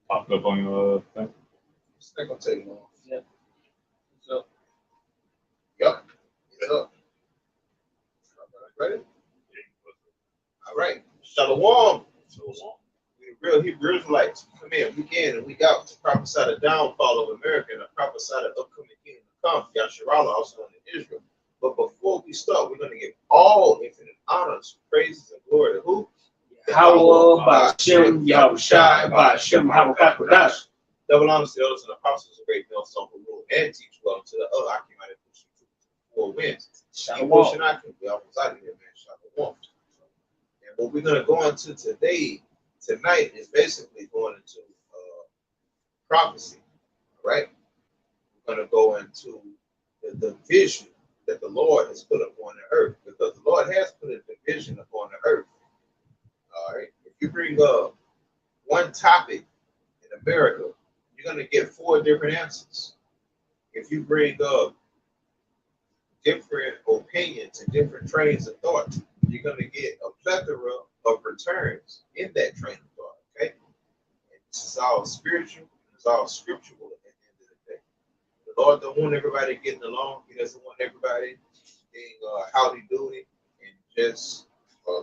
Popped up on your thing. It's not gonna take long. Yeah. So Yep. Get up. Ready? All right. Shalom. We real Hebrew Israelites. Come in week in and week out to prophesy the downfall of America and to prophesy the upcoming kingdom to come. Yasharallah, also in Israel. But before we start, we're going to give all infinite honors, praises, and glory to who? Yahweh, Ba'ashem, Yahushai, Ba'ashem, Habakkuk. Double honors to the elders and apostles of great male son who rule and teach well to the other Achaemenid four winds. Shalom. We almost out of here, man. Shalom. And what we're going to go into tonight is basically going into prophecy, right? We're going to go into the vision that the Lord has put upon the earth, because the Lord has put a division upon the earth. All right. If you bring up one topic in America, you're going to get 4 different answers. If you bring up different opinions and different trains of thought, you're going to get a plethora of returns in that train of thought. Okay. And this is all spiritual, it's all scriptural at the end of the day. The Lord don't want everybody getting along. He doesn't want everybody being howdy-doody and just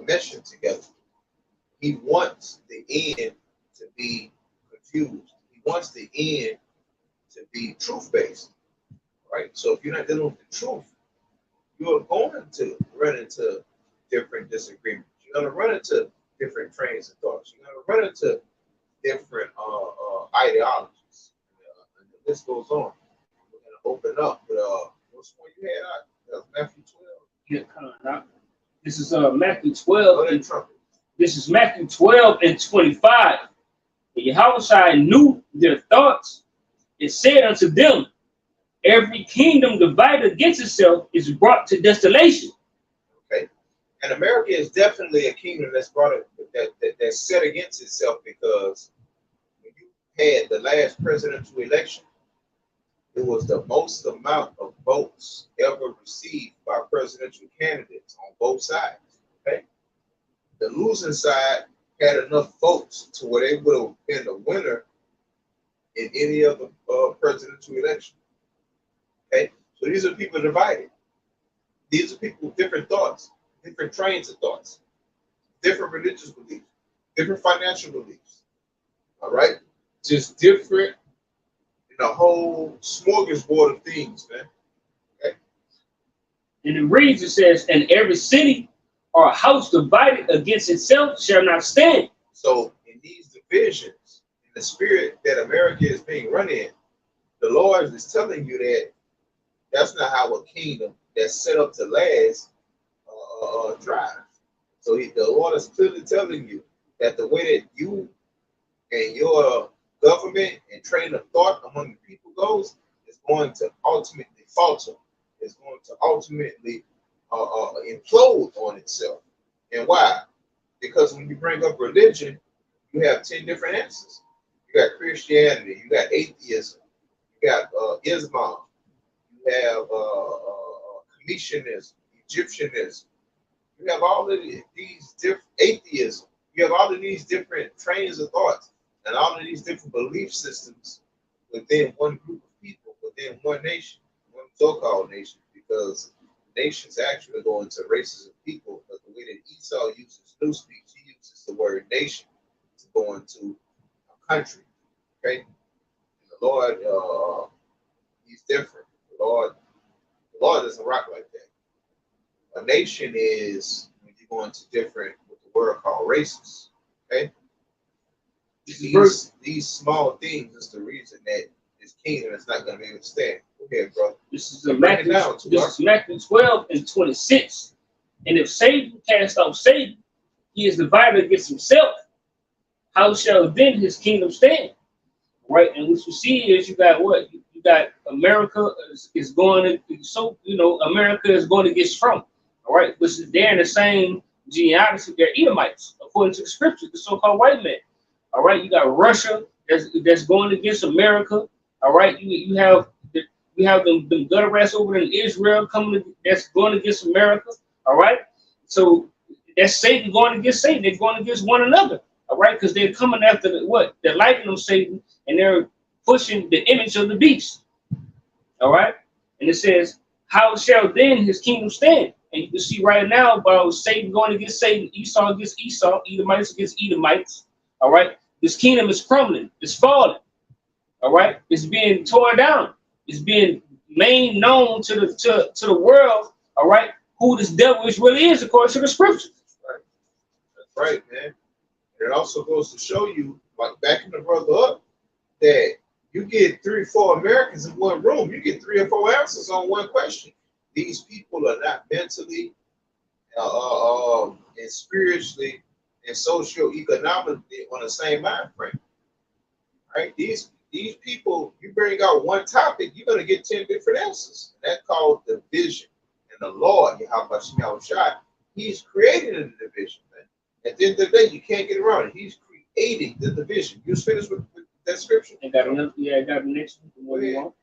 meshing together. He wants the end to be confused. He wants the end to be truth-based, right? So if you're not dealing with the truth, you're going to run into different disagreements. You're going to run into different trains of thoughts. You're going to run into different ideologies. And the list goes on. We're going to open up with what's one you had out? Matthew 12. Yeah, come on now. This is Matthew 12. And trumpet. This is Matthew 12 and 25. And Yahushua knew their thoughts and said unto them, every kingdom divided against itself is brought to desolation. Okay. And America is definitely a kingdom that's that's set against itself, because when you had the last presidential election, it was the most amount of votes ever received by presidential candidates on both sides. Okay. The losing side had enough votes to where they would have been the winner in any other presidential election. Okay, so these are people divided. These are people with different thoughts, different trains of thoughts, different religious beliefs, different financial beliefs. All right, just different in a whole smorgasbord of things, man. Okay. And it reads, it says, and every city or house divided against itself shall not stand. So in these divisions, in the spirit that America is being run in, the Lord is telling you that that's not how a kingdom that's set up to last thrives. So the Lord is clearly telling you that the way that you and your government and train of thought among the people goes is going to ultimately falter. It's going to ultimately implode on itself. And why? Because when you bring up religion, you have 10 different answers. You got Christianity, you got atheism, you got Islam, you have Commissionism, Egyptianism, you have all of these different atheism, you have all of these different trains of thoughts and all of these different belief systems within one group of people, within one nation, one so-called nation, because nations actually go into races of people, but the way that Esau uses newspeak, he uses the word nation to go into a country. Okay? And the Lord, he's different. The Lord doesn't rock like that. A nation is when you go into different, what the word called races. Okay? These small things is the reason that this kingdom is not going to be able to stand. Okay, bro. This is Matthew 12 and 26. And if Satan cast off Satan, he is divided against himself. How shall then his kingdom stand? Right, and what you see is you got what? You got America is going to, so America is going to get strong. All right, which is they're in the same genealogy, they're Edomites, according to the scriptures, the so-called white man. All right, you got Russia that's going against America. All right, you have them gutter rats over in Israel that's going against America. All right, so that's Satan going against Satan. They're going against one another. All right, because they're coming after they're liking them Satan, and they're pushing the image of the beast. All right, and it says, how shall then his kingdom stand? And you can see right now about Satan going against Satan, Esau against Esau, Edomites against Edomites. All right, this kingdom is crumbling, it's falling. All right, it's being torn down, it's being made known to the world. All right, who this devil really is according to the scriptures. Right. That's right, man. And it also goes to show you, like backing the brother up, that you get 3 or 4 Americans in one room, you get 3 or 4 answers on one question. These people are not mentally, and spiritually, and socio-economically on the same mind frame. Right? These people, you bring out one topic, you're gonna get 10 different answers. And that's called division. And the Lord, Yahweh, He's created a division, man. At the end of the day, you can't get around it. He's creating the division. You just finished with that scripture? I got another, I got the next one.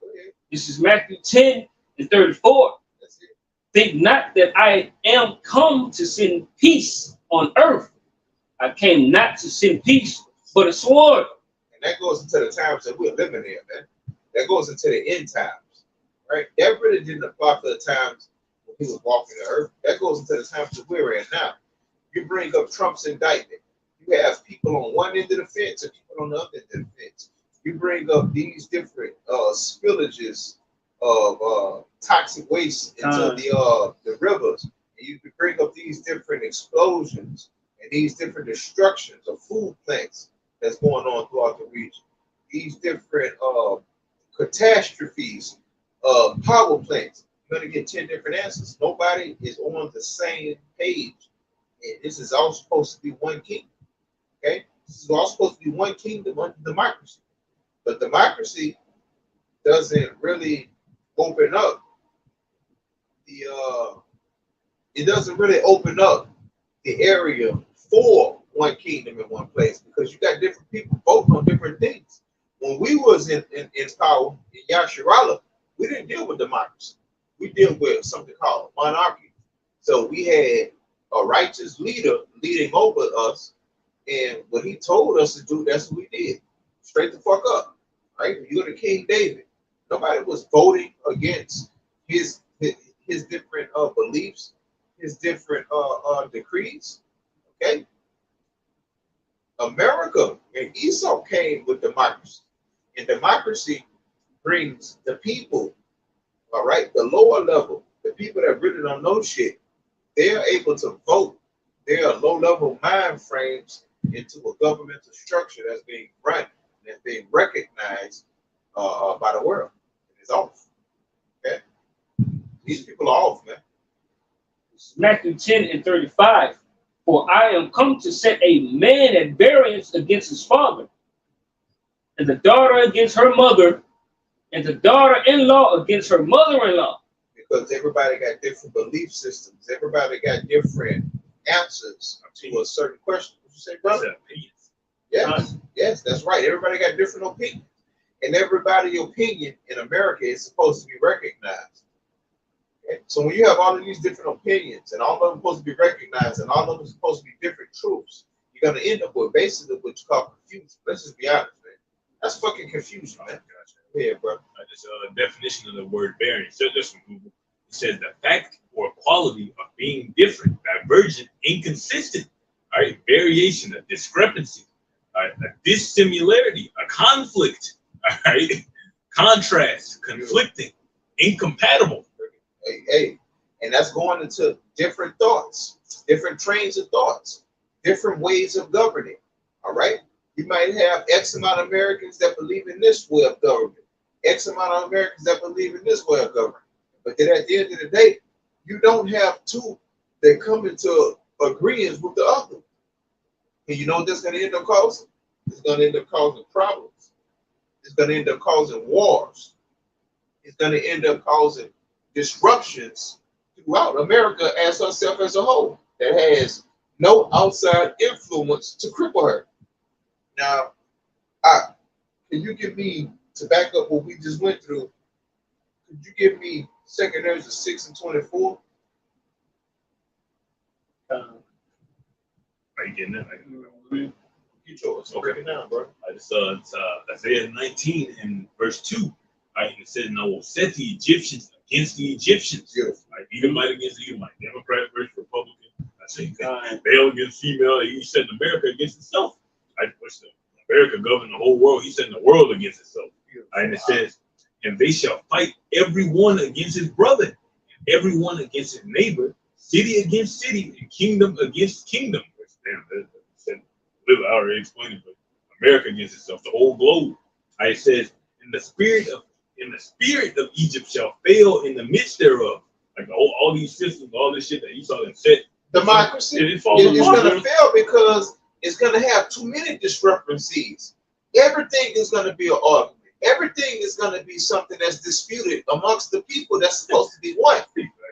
This is Matthew 10:34. That's it. Think not that I am come to send peace on earth. I came not to send peace, but a sword. And that goes into the times that we're living in, man. That goes into the end times, right? That really didn't apply for the times when he was walking the earth. That goes into the times that we're in now. You bring up Trump's indictment. You have people on one end of the fence and people on the other end of the fence. You bring up these different spillages of toxic waste into the rivers. And you can bring up these different explosions and these different destructions of food plants that's going on throughout the region. These different catastrophes of power plants. You're going to get 10 different answers. Nobody is on the same page. And this is all supposed to be one kingdom. Okay? This is all supposed to be one kingdom under democracy. But democracy doesn't really open up it doesn't really open up the area for one kingdom in one place, because you got different people voting on different things. When we was in power in Yasharala, we didn't deal with democracy. We deal with something called monarchy. So we had a righteous leader leading over us, and what he told us to do, that's what we did. Straight the fuck up. Right? When you go to King David, nobody was voting against his different beliefs, his different decrees. Okay? America and Esau came with democracy. And democracy brings the people, all right, the lower level, the people that really don't know shit, they're able to vote their low-level mind frames into a governmental structure that's being run, that's being recognized by the world. It's off. Okay? These people are off, man. Matthew 10:35. For I am come to set a man at variance against his father, and the daughter against her mother, and the daughter-in-law against her mother-in-law. Because everybody got different belief systems. Everybody got different answers to a certain question. What you say, brother? Yes, yes, that's right. Everybody got different opinions. And everybody's opinion in America is supposed to be recognized. Okay? So when you have all of these different opinions, and all of them supposed to be recognized, and all of them supposed to be different truths, you're going to end up with basically what you call confusion. Let's just be honest, man. That's fucking confusion, man. Yeah, bro. Just a definition of the word variance. So just from Google, it says the fact or quality of being different, divergent, inconsistent. All right, variation, a discrepancy, a dissimilarity, a conflict. All right, contrast, conflicting, incompatible. Hey, and that's going into different thoughts, different trains of thoughts, different ways of governing. All right, you might have X amount of Americans that believe in this way of government, X amount of Americans that believe in this way of government. But then at the end of the day, you don't have two that come into agreement with the other. And you know what that's going to end up causing? It's going to end up causing problems. It's going to end up causing wars. It's going to end up causing disruptions throughout America as herself as a whole that has no outside influence to cripple her. Now, can you give me, to back up what we just went through, could you give me 2 Ezra 6:24? Are you getting it? Get yours. So break it down, bro. It's Isaiah 19 and verse 2. Right, and it says, "And I will set the Egyptians against the Egyptians." Yes. Like Edomite against Edomite, Democrat versus Republican. I say male against female. He's setting America against itself. America governed the whole world. He's setting the world against itself. Right, and it says, "And they shall fight everyone against his brother, and everyone against his neighbor, city against city, and kingdom against kingdom." Which, damn, I already explained it, but America against itself, the whole globe. Right, it says, "In the spirit of Egypt shall fail in the midst thereof." Like all these systems, all this shit that Esau had set. Democracy it's going to fail because it's going to have too many discrepancies. Everything is going to be an argument. Everything is going to be something that's disputed amongst the people that's supposed to be one.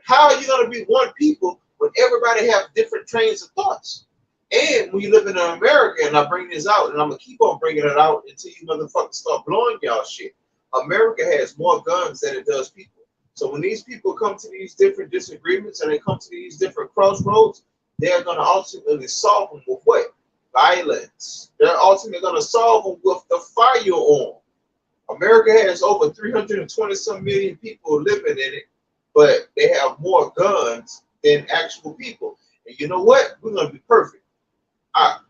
How are you going to be one people when everybody have different trains of thoughts? And when you live in America, and I bring this out, and I'm going to keep on bringing it out until you motherfuckers start blowing y'all shit. America has more guns than it does people. So when these people come to these different disagreements and they come to these different crossroads, they're going to ultimately solve them with what? Violence. They're ultimately going to solve them with the firearm. America has over 320 some million people living in it, but they have more guns than actual people. And you know what? We're going to be perfect. Can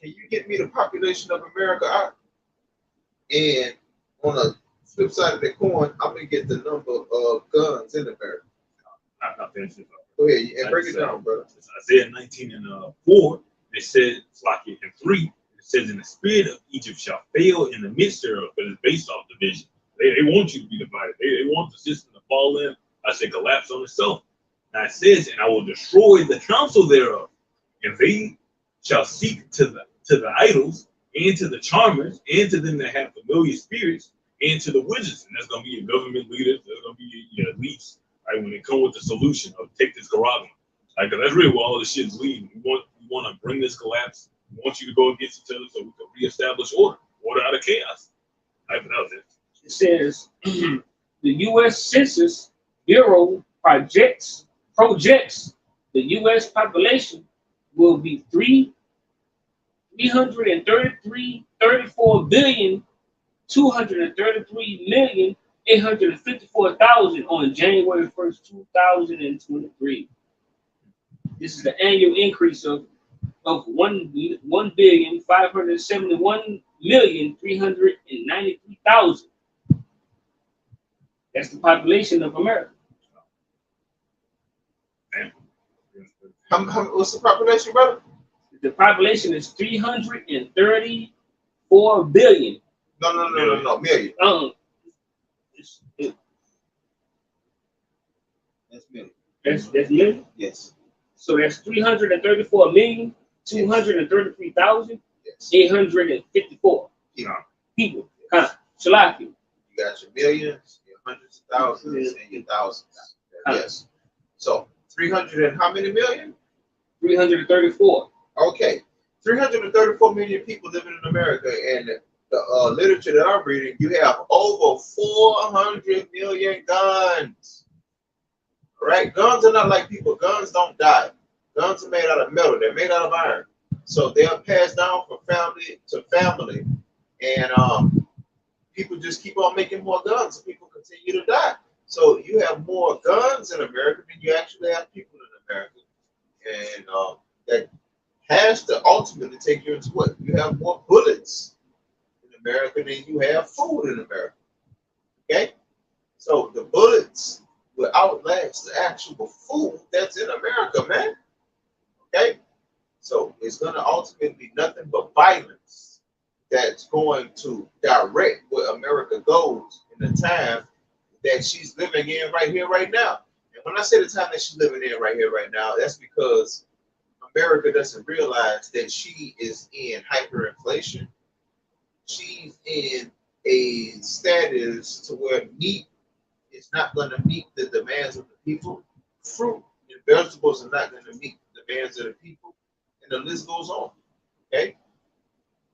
you get me the population of America? And on the flip side of the coin, I'm going to get the number of guns in America. I'll finish this up. Go ahead and break it down, brother. It's Isaiah 19 and 4. It says, it's like in 3. It says, "In the spirit of Egypt shall fail in the midst thereof," but it's based off division. They want you to be divided. They want the system to fall in. I say collapse on itself. Now it says, "And I will destroy the counsel thereof, and they shall seek to the idols, and to the charmers, and to them that have familiar spirits, and to the wizards." And that's gonna be your government leaders. That's gonna be your elites. Right, when they come with the solution of take this Garagma. Like, that's really where all this shit's leading. We want to bring this collapse. We want you to go against each other so we can reestablish order out of chaos. Right, but that was it. It says the U.S. Census Bureau projects the U.S. population will be 334,233,854,000 on January 1st, 2023. This is the annual increase of 1,571,393,000. That's the population of America. What's the population, brother? The population is 334 billion. No, million. That's million. That's million? Yes. So that's 334,233,854 people. Shalaki. You got your millions, your hundreds of thousands, and your thousands. Yes. So 300 and how many million? 334. Okay. 334 million people living in America, and the literature that I'm reading, you have over 400 million guns. All right? Guns are not like people. Guns don't die. Guns are made out of metal. They're made out of iron. So they're passed down from family to family. And people just keep on making more guns, and people continue to die. So you have more guns in America than you actually have people in America. And that has to ultimately take you into what? You have more bullets in America than you have food in America. Okay? So the bullets will outlast the actual food that's in America, man. Okay? So it's going to ultimately be nothing but violence that's going to direct where America goes in the time that she's living in right here, right now. And when I say the time that she's living in right here, right now, that's because America doesn't realize that she is in hyperinflation. She's in a status to where meat is not going to meet the demands of the people. Fruit and vegetables are not going to meet the demands of the people. And the list goes on. Okay?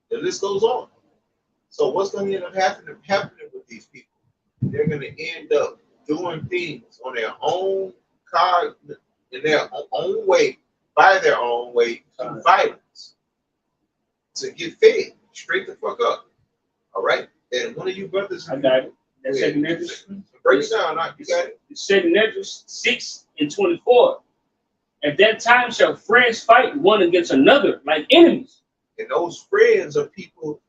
The list goes on. So what's going to end up happening with these people? They're going to end up doing things on their own car, in their own way, by their own way, through violence. to get fed. Straight the fuck up. All right? And one of you brothers, I got it. That's Second Esdras. break it down. You got it. Second Esdras 6:24. At that time shall friends fight one against another like enemies. And those friends are people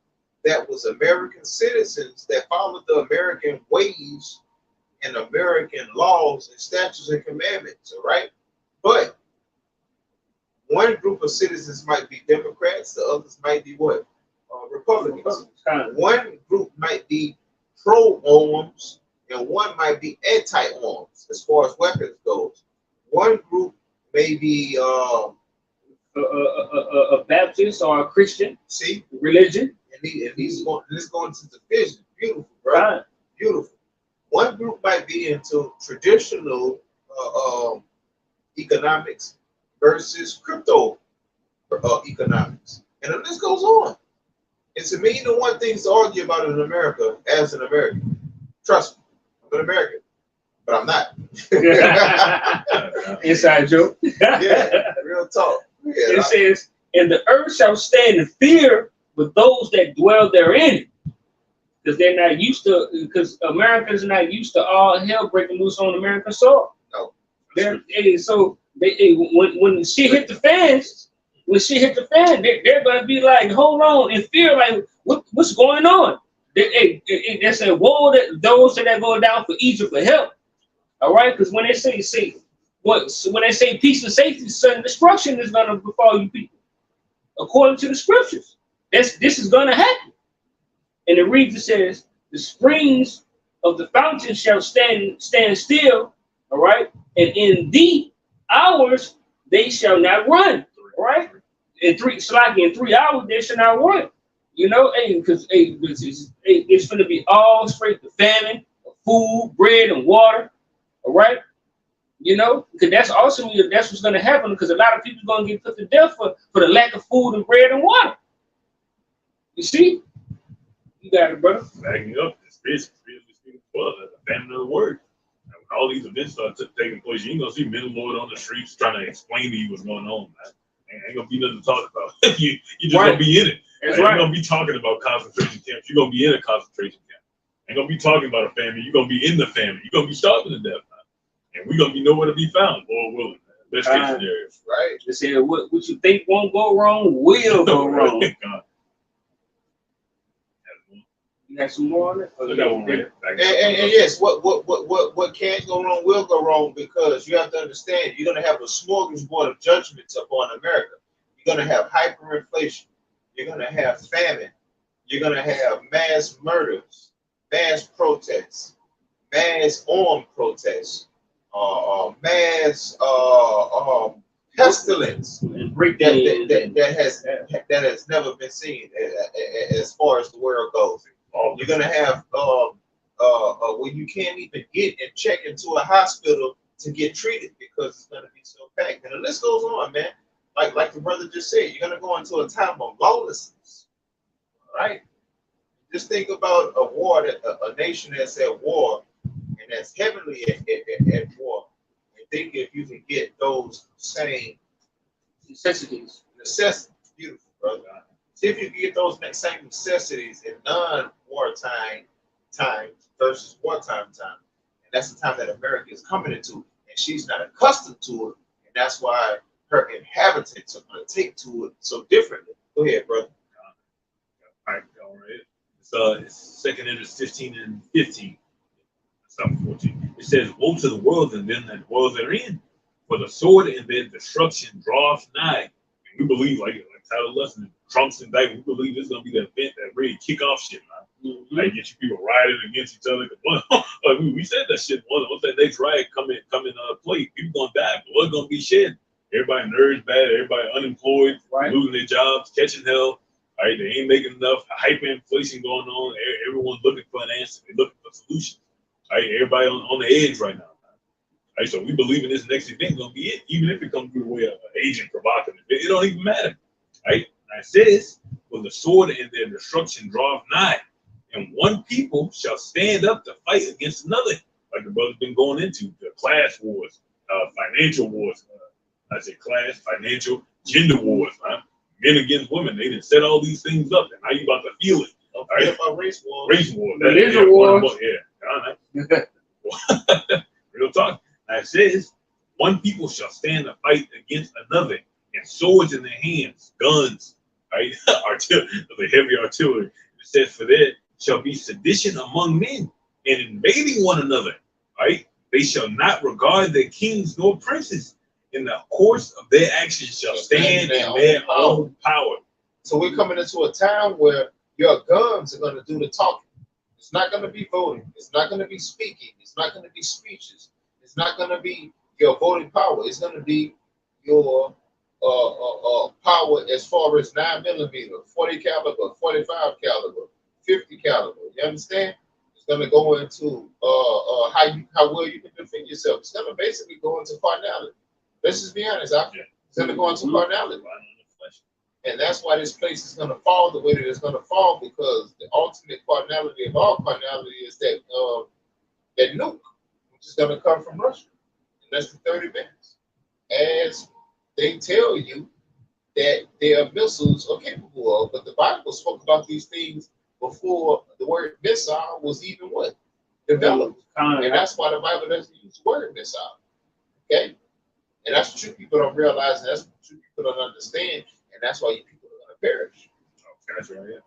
that was American citizens that followed the American ways and American laws and statutes and commandments, all right? But one group of citizens might be Democrats, the others might be what? Republicans. One group might be pro-arms and one might be anti-arms as far as weapons goes. One group may be a Baptist or a Christian religion. And these going to division. Beautiful, bro. Beautiful. One group might be into traditional economics versus crypto economics. And the list goes on. It's a million and one things to argue about in America as an American. Trust me, I'm an American, but I'm not. Inside joke. Yeah, real talk. Yeah, it says, and the earth shall stand in fear with those that dwell therein. Because they're not used to, because Americans are not used to all hell breaking loose on American soil. No. So when shit hit the fans, they're gonna be like, hold on, in fear, like what's going on? They say, woe that those that are going down for Egypt for help. All right, because when they say peace and safety, sudden destruction is gonna befall you people, according to the scriptures. This is gonna happen. And it reads, it says, the springs of the fountain shall stand still, all right? And in the hours they shall not run, all right? In 3 hours they shall not run. You know, because it's going to be all straight to famine, food, bread, and water, all right? You know, because that's what's going to happen, because a lot of people are going to get put to death for the lack of food and bread and water. You see? You got it, brother. Backing up, it's basically speaking well, the famine of the word. And when all these events start taking place, you ain't gonna see men Lord on the streets trying to explain to you what's going on, man. Ain't gonna be nothing to talk about. you just gonna be in it. That's right. Right. You're gonna be talking about concentration camps. You're gonna be in a concentration camp. Ain't gonna be talking about a famine. You're gonna be in the famine. You're gonna be starving to death, man. And we're gonna be nowhere to be found, Lord willing. Best case scenario. Right. They said what you think won't go wrong will go wrong. You got some more on it? And yes, what can go wrong will go wrong, because you have to understand you're gonna have a smorgasbord of judgments upon America. You're gonna have hyperinflation, you're gonna have famine, you're gonna have mass murders, mass protests, mass armed protests, mass pestilence that has never been seen as far as the world goes. You're gonna have where you can't even get and check into a hospital to get treated because it's gonna be so packed. And the list goes on, man. Like the brother just said, you're gonna go into a time of lawlessness. All right? Just think about a war, a nation that's at war and that's heavily at war. And think if you can get those same necessities. Beautiful, brother. See if you can get those same necessities in non-wartime times versus wartime time. And that's the time that America is coming into. And she's not accustomed to it. And that's why her inhabitants are going to take to it so differently. Go ahead, brother. All right. It's 2nd Esdras 15 and 15. Stop 14. It says, woe to the world and them that dwell therein, for the sword and their destruction draweth nigh. And we believe, like Tyler Lesson, Trump's indictment, we believe this is going to be the event that really kick off shit, man. Mm-hmm. Like get you people rioting against each other. Like we said that shit once that next riot come in play, people gonna die, blood gonna be shed. Everybody nerves bad, everybody unemployed, losing their jobs, catching hell. Right, they ain't making enough. Hyperinflation going on. Everyone's looking for an answer. They're looking for solutions. Right, everybody on the edge right now. Right, so we believe in this next event gonna be it, even if it comes through the way of an agent provocative. It don't even matter. Right, now it says, "For the sword and their destruction draweth nigh, and one people shall stand up to fight against another." Like the brother's been going into the class wars, financial wars. I say class, financial, gender wars, man. men against women. They didn't set all these things up, and now you about to feel it. Don't forget about race war. Race war. Religion wars. Real talk. Now it says, one people shall stand and fight against another, and swords in their hands, guns, right? The heavy artillery. It says, for there shall be sedition among men, and invading one another, right? They shall not regard their kings nor princes. In the course of their actions shall stand in their own power. So we're coming into a time where your guns are going to do the talking. It's not going to be voting. It's not going to be speaking. It's not going to be speeches. It's not going to be your voting power. It's going to be your power as far as 9mm, 40 caliber, 45 caliber, 50 caliber. You understand? It's going to go into how well you can defend yourself. It's going to basically go into carnality. Let's just be honest. It's going to go into carnality. And that's why this place is going to fall the way that it's going to fall, because the ultimate carnality of all carnality is that nuke, which is going to come from Russia in less than 30 minutes. As they tell you that their missiles are capable of, but the Bible spoke about these things before the word missile was even what? Developed. And that's why the Bible doesn't use the word missile. Okay? And that's what you people don't realize, and that's what you people don't understand, and that's why you people are going to perish. Okay, that's right.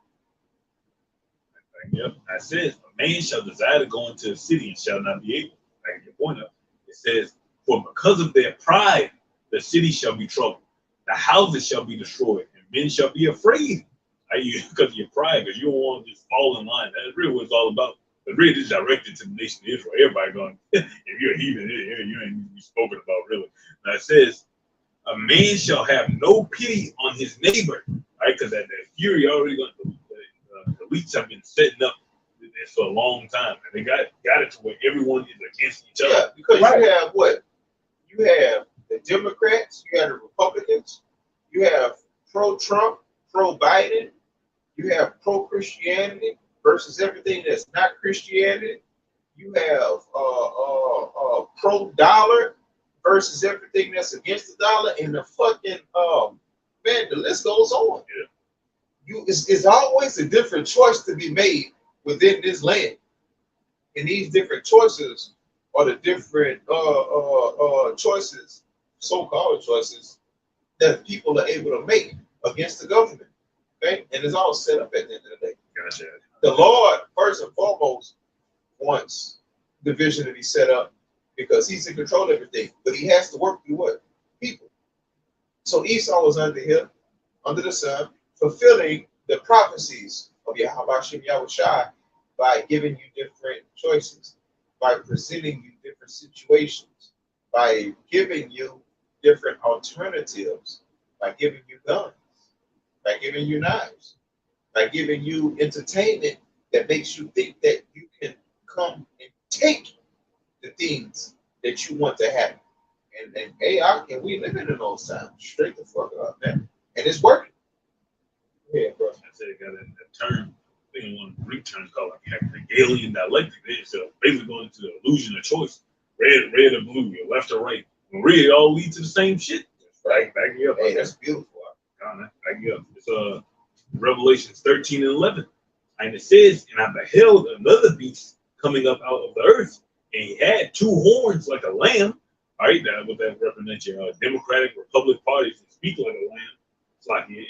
Yep. That says, a man shall desire to go into a city and shall not be able. Like your point up. It says, for because of their pride, the city shall be troubled. The houses shall be destroyed, and men shall be afraid. Because of your pride, because you don't want to just fall in line. That's really what it's all about. But really, it's directed to the nation of Israel. Everybody going, if you're a heathen, you ain't need to be spoken about, really. Now it says, a man shall have no pity on his neighbor, right? Because that fury already going to, the elites have been setting up this for a long time. And they got it to where everyone is against each other. Yeah, because you have what? You have the Democrats, you have the Republicans, you have pro-Trump, pro-Biden, you have pro-Christianity versus everything that's not Christianity. You have pro-dollar versus everything that's against the dollar, and the fucking man, the list goes on. Yeah. It's always a different choice to be made within this land, and these different choices are the different choices, so-called choices, that people are able to make against the government. Okay, and it's all set up at the end of the day. Gotcha. The Lord, first and foremost, wants the vision to be set up because he's in control of everything. But he has to work through what? People. So Esau was under him, under the sun, fulfilling the prophecies of Yahweh Shem Yahushai by giving you different choices, by presenting you different situations, by giving you different alternatives, by giving you guns, by giving you knives, by giving you entertainment that makes you think that you can come and take the things that you want to have. And and we living in those times. Straight the fuck up, man. And it's working. Yeah, bro. I said it got that term, I think one Greek term called like Hegelian dialectic. It's basically going into the illusion of choice. Red or blue, your left or right. And really all lead to the same shit. Right, back me up. Hey, that's beautiful. Back me up. It's Revelations 13 and 11. And it says, and I beheld another beast coming up out of the earth, and he had two horns like a lamb. All right, that what that represents your Democratic Republic parties that speak like a lamb.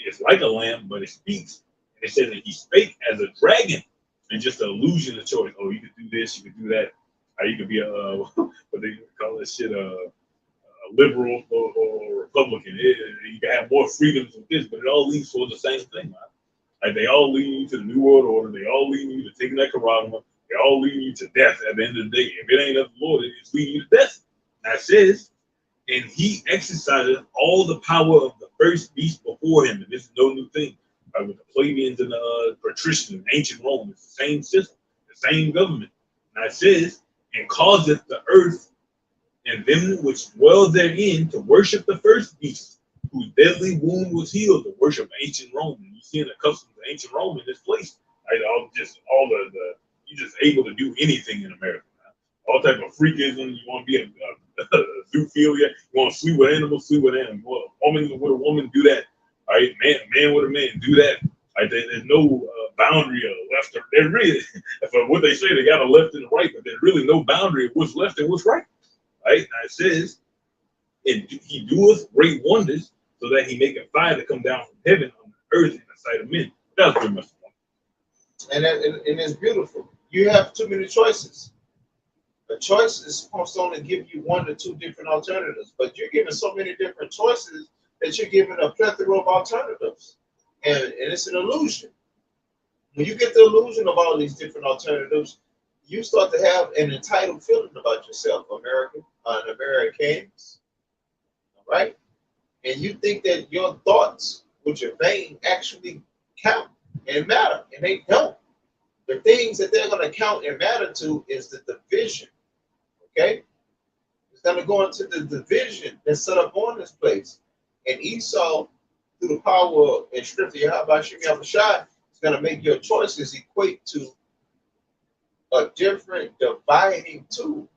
It's like a lamb, but it speaks. And it says that he spake as a dragon, and just an illusion of choice. Oh, you could do this, you could do that. You could be what they call that shit, a liberal or Republican. You can have more freedoms with this, but it all leads towards the same thing, man. Like they all lead you to the New World Order. They all lead you to taking that Karama. They all lead you to death at the end of the day. If it ain't of the Lord, it's leading you to death. That says, and he exercises all the power of the first beast before him. And this is no new thing. With the plebeians and the patricians in ancient Rome, it's the same system, the same government. And it says, and causeth the earth and them which dwell therein to worship the first beast, whose deadly wound was healed, to worship ancient Rome. And you see the customs of ancient Rome in this place. Right? You're just able to do anything in America. Man. All type of freakism. You want to be a zoophilia. You want to sleep with animals, sleep with animals. A woman with a woman, do that. All right, man with a man, do that. All right, there's no boundary of left or there really. For what they say, they got a left and a right, but there's really no boundary of what's left and what's right. All right, now it says, and he doeth great wonders, so that he maketh fire to come down from heaven on the earth in the sight of men. That's pretty much the point. And it's beautiful. You have too many choices. A choice is supposed to only give you one or two different alternatives, but you're given so many different choices that you're given a plethora of alternatives. And it's an illusion. When you get the illusion of all these different alternatives, you start to have an entitled feeling about yourself, Americans, right? And you think that your thoughts, which are vain, actually count and matter, and they don't. The things that they're going to count and matter to is the division, okay? It's going to go into the division that's set up on this place. And Esau, through the power and strength of Yahweh Shem Yahushua, is going to make your choices equate to a different dividing tool.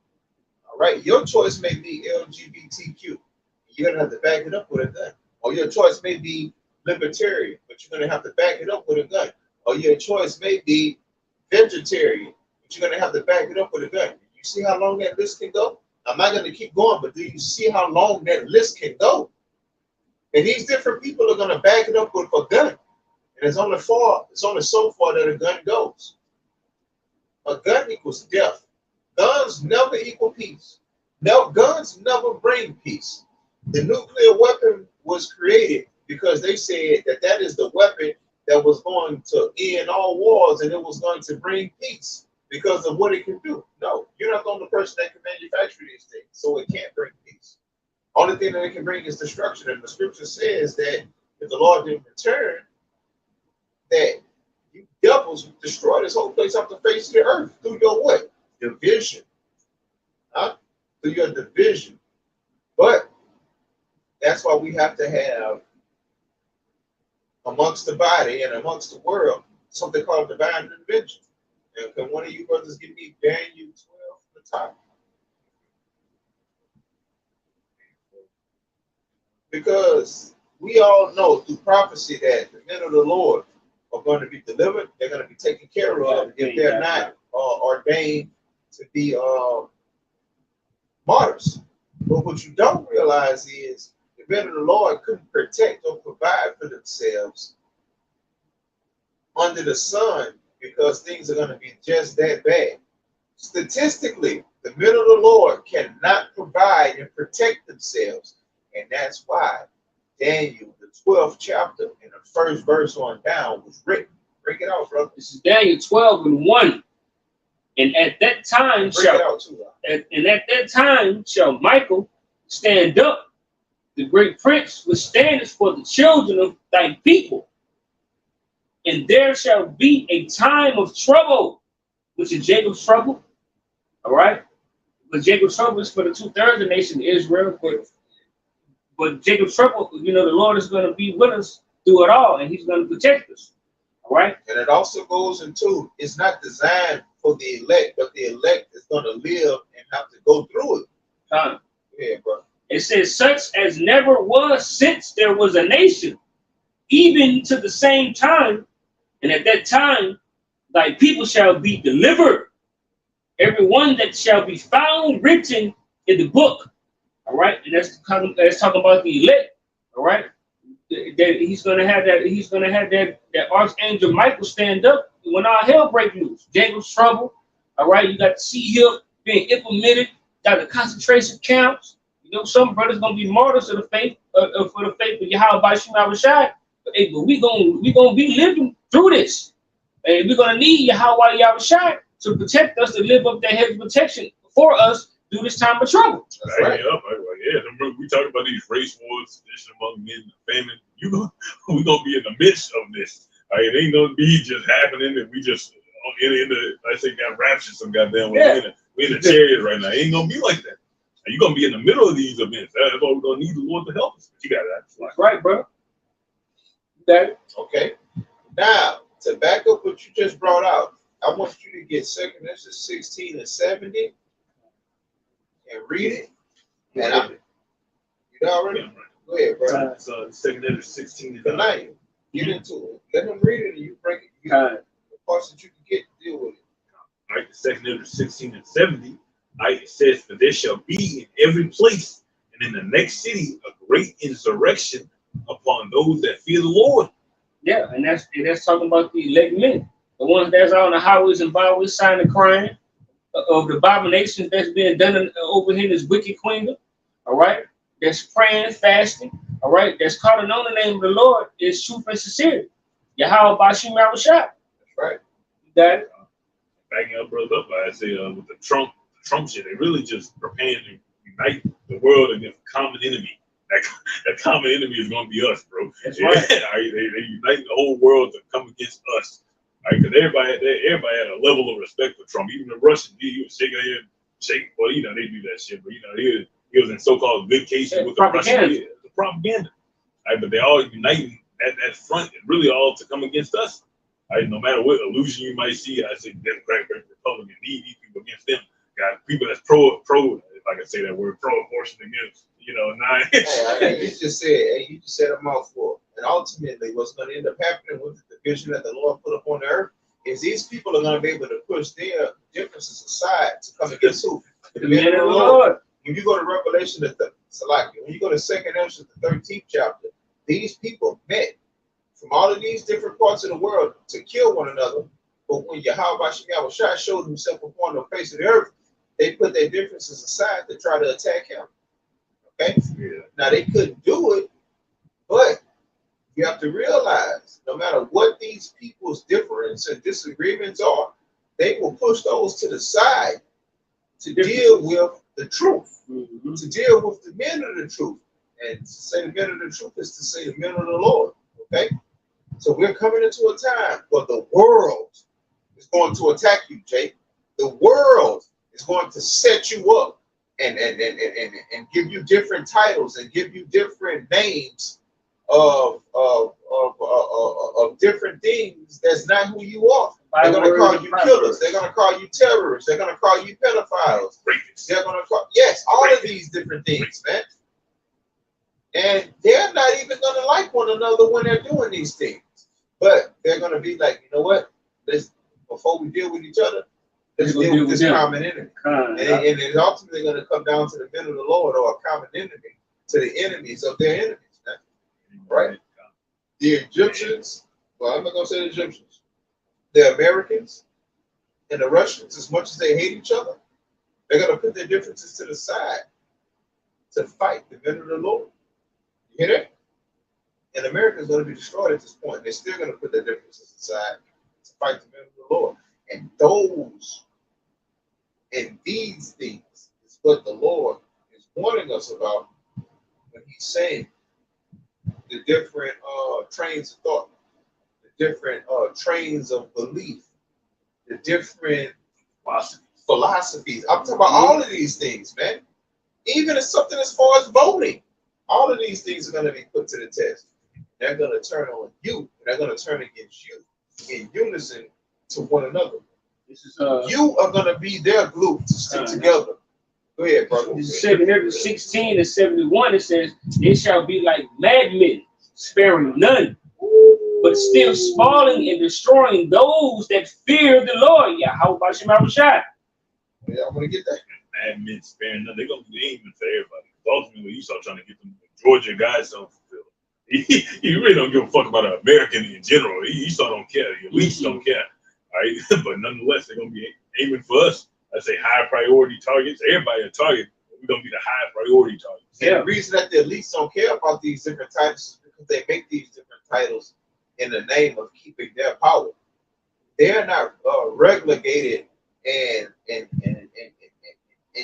All right, your choice may be LGBTQ. You're going to have to back it up with a gun. Or your choice may be libertarian, but you're going to have to back it up with a gun. Or your choice may be vegetarian, but you're going to have to back it up with a gun. You see how long that list can go? I'm not going to keep going, but do you see how long that list can go? And these different people are going to back it up with a gun. And it's only so far that a gun goes. A gun equals death. Guns never equal peace. No, guns never bring peace. The nuclear weapon was created because they said that that is the weapon that was going to end all wars and it was going to bring peace because of what it can do. No, you're not the only person that can manufacture these things, so it can't bring peace. Only thing that it can bring is destruction. And the scripture says that if the Lord didn't return, that you devils destroy this whole place off the face of the earth through your what? Division. Huh? Through your division. But that's why we have to have amongst the body and amongst the world something called divine intervention. And can one of you brothers give me Daniel 12 from the top? Because we all know through prophecy that the men of the Lord are going to be delivered, they're going to be taken care of if they're not ordained to be martyrs. But what you don't realize is the men of the Lord couldn't protect or provide for themselves under the sun because things are going to be just that bad. Statistically, the men of the Lord cannot provide and protect themselves. And that's why Daniel, the 12th chapter, and the first verse on down was written. Break it out, brother. This is Daniel 12:1. And at that time shall Michael stand up, the great prince, which standeth for the children of thy people. And there shall be a time of trouble, which is Jacob's trouble. All right? But Jacob's trouble is for the 2/3 of the nation of Israel. But Jacob's trouble, the Lord is going to be with us through it all, and he's going to protect us. All right? And it also goes into, it's not designed for the elect, but the elect is going to live and have to go through it. Yeah, bro. It says, such as never was since there was a nation, even to the same time, and at that time, thy people shall be delivered, every one that shall be found written in the book. All right, and that's talking about the elect. All right, that he's gonna have that archangel Michael stand up when all hell breaks loose. Jacob's trouble. All right, you got the sea hill being implemented. Got the concentration camps. Some brothers gonna be martyrs of the faith for the faith of Yahweh Shem Yahushua. But we gonna be living through this, and we're gonna need Yahweh Yahushua to protect us, to live up that hedge of protection for us through this time of trouble. That's right. Yeah. We talk about these race wars, sedition among men, famine. We're gonna be in the midst of this. Right? It ain't gonna be just happening that we just got raptured some goddamn way. Yeah. We're in a chariot right now. It ain't gonna be like that. You're gonna be in the middle of these events. That's why we're gonna need the Lord to help us. But you got that. That's right, bro. Okay. Now, to back up what you just brought out, I want you to get 2 Corinthians 16 and 70 and read it. And you know already? Go ahead, bro. So the second letter 16 and Tonight, get into it. Let them read it and you break it. You the parts that you can get, deal with it. All right, the second letter 16 and 70. All right, it says, "For there shall be in every place and in the next city a great insurrection upon those that fear the Lord." Yeah, and that's talking about the elect men, the ones that's out on the highways and byways signing crying of the abominations that's being done over here in this wicked kingdom. All right, that's praying, fasting. All right, that's calling on the name of the Lord is truth and sincerity. Yahweh Bashim Yahushua. That's right. You got it. Backing up, brother, up, I say with the Trump shit, they really just preparing to unite the world against a common enemy. That common enemy is going to be us, bro. That's right. All right, they uniting the whole world to come against us. All right, because everybody had a level of respect for Trump. Even the Russians, he was shaking their head, well, you know, they do that shit, but you know, he was in so-called good cases with the Russians. The propaganda. All right, but they all uniting that front and really all to come against us. All right, no matter what illusion you might see, I say Democrat, Republican, these people against them. Got people that's pro, if I can say that word, pro-abortion against, you know, nine. You just said a mouthful. And ultimately, what's going to end up happening with the vision that the Lord put upon the earth is these people are going to be able to push their differences aside to come against who? The men of the Lord. When you go to Revelation, when you go to 2nd Ezra, the 13th chapter, these people met from all of these different parts of the world to kill one another. But when Yahweh Yahushua showed himself upon the face of the earth, they put their differences aside to try to attack him. Okay? Yeah. Now, they couldn't do it, but you have to realize no matter what these people's differences and disagreements are, they will push those to the side to deal with the truth, to deal with the men of the truth. And to say the men of the truth is to say the men of the Lord. Okay? So we're coming into a time where the world is going to attack you, Jake. The world is going to set you up and give you different titles and give you different names of different things that's not who you are. They're going to call you killers. They're going to call you terrorists. They're going to call you pedophiles. They're going to call, yes, all of these different things, man. And they're not even going to like one another when they're doing these things. But they're going to be like, you know what? Before we deal with each other, let's deal with this common enemy. And it's ultimately going to come down to the men of the Lord or a common enemy to the enemies of their enemies. Right? The Egyptians, well, I'm not going to say the Egyptians, the Americans and the Russians, as much as they hate each other, they're going to put their differences to the side to fight the men of the Lord. You hear that? And America is going to be destroyed at this point. They're still going to put their differences aside to fight the men of the Lord. And those and these things is what the Lord is warning us about when he's saying the different trains of thought, the different trains of belief, the different philosophies. I'm talking about all of these things, man. Even if something as far as voting, all of these things are going to be put to the test. They're going to turn on you, and they're going to turn against you in unison to one another. This is you are going to be their glue to stick together. Go ahead, brother. This is 16 and 71. It says, "They shall be like madmen, sparing none, but still spoiling and destroying those that fear the Lord." Yeah, how about Shema? Yeah, I'm going to get that. Madmen sparing none. They're going to be aiming for everybody. Ultimately, Esau trying to get them Georgia guys don't fulfill. He really don't give a fuck about an American in general. Esau don't care. The elites don't care. All right, but nonetheless, they're gonna be aiming for us. I say high priority targets. Everybody a target. We're gonna be the high priority targets. Yeah. And the reason that the elites don't care about these different titles is because they make these different titles in the name of keeping their power. They're not relegated and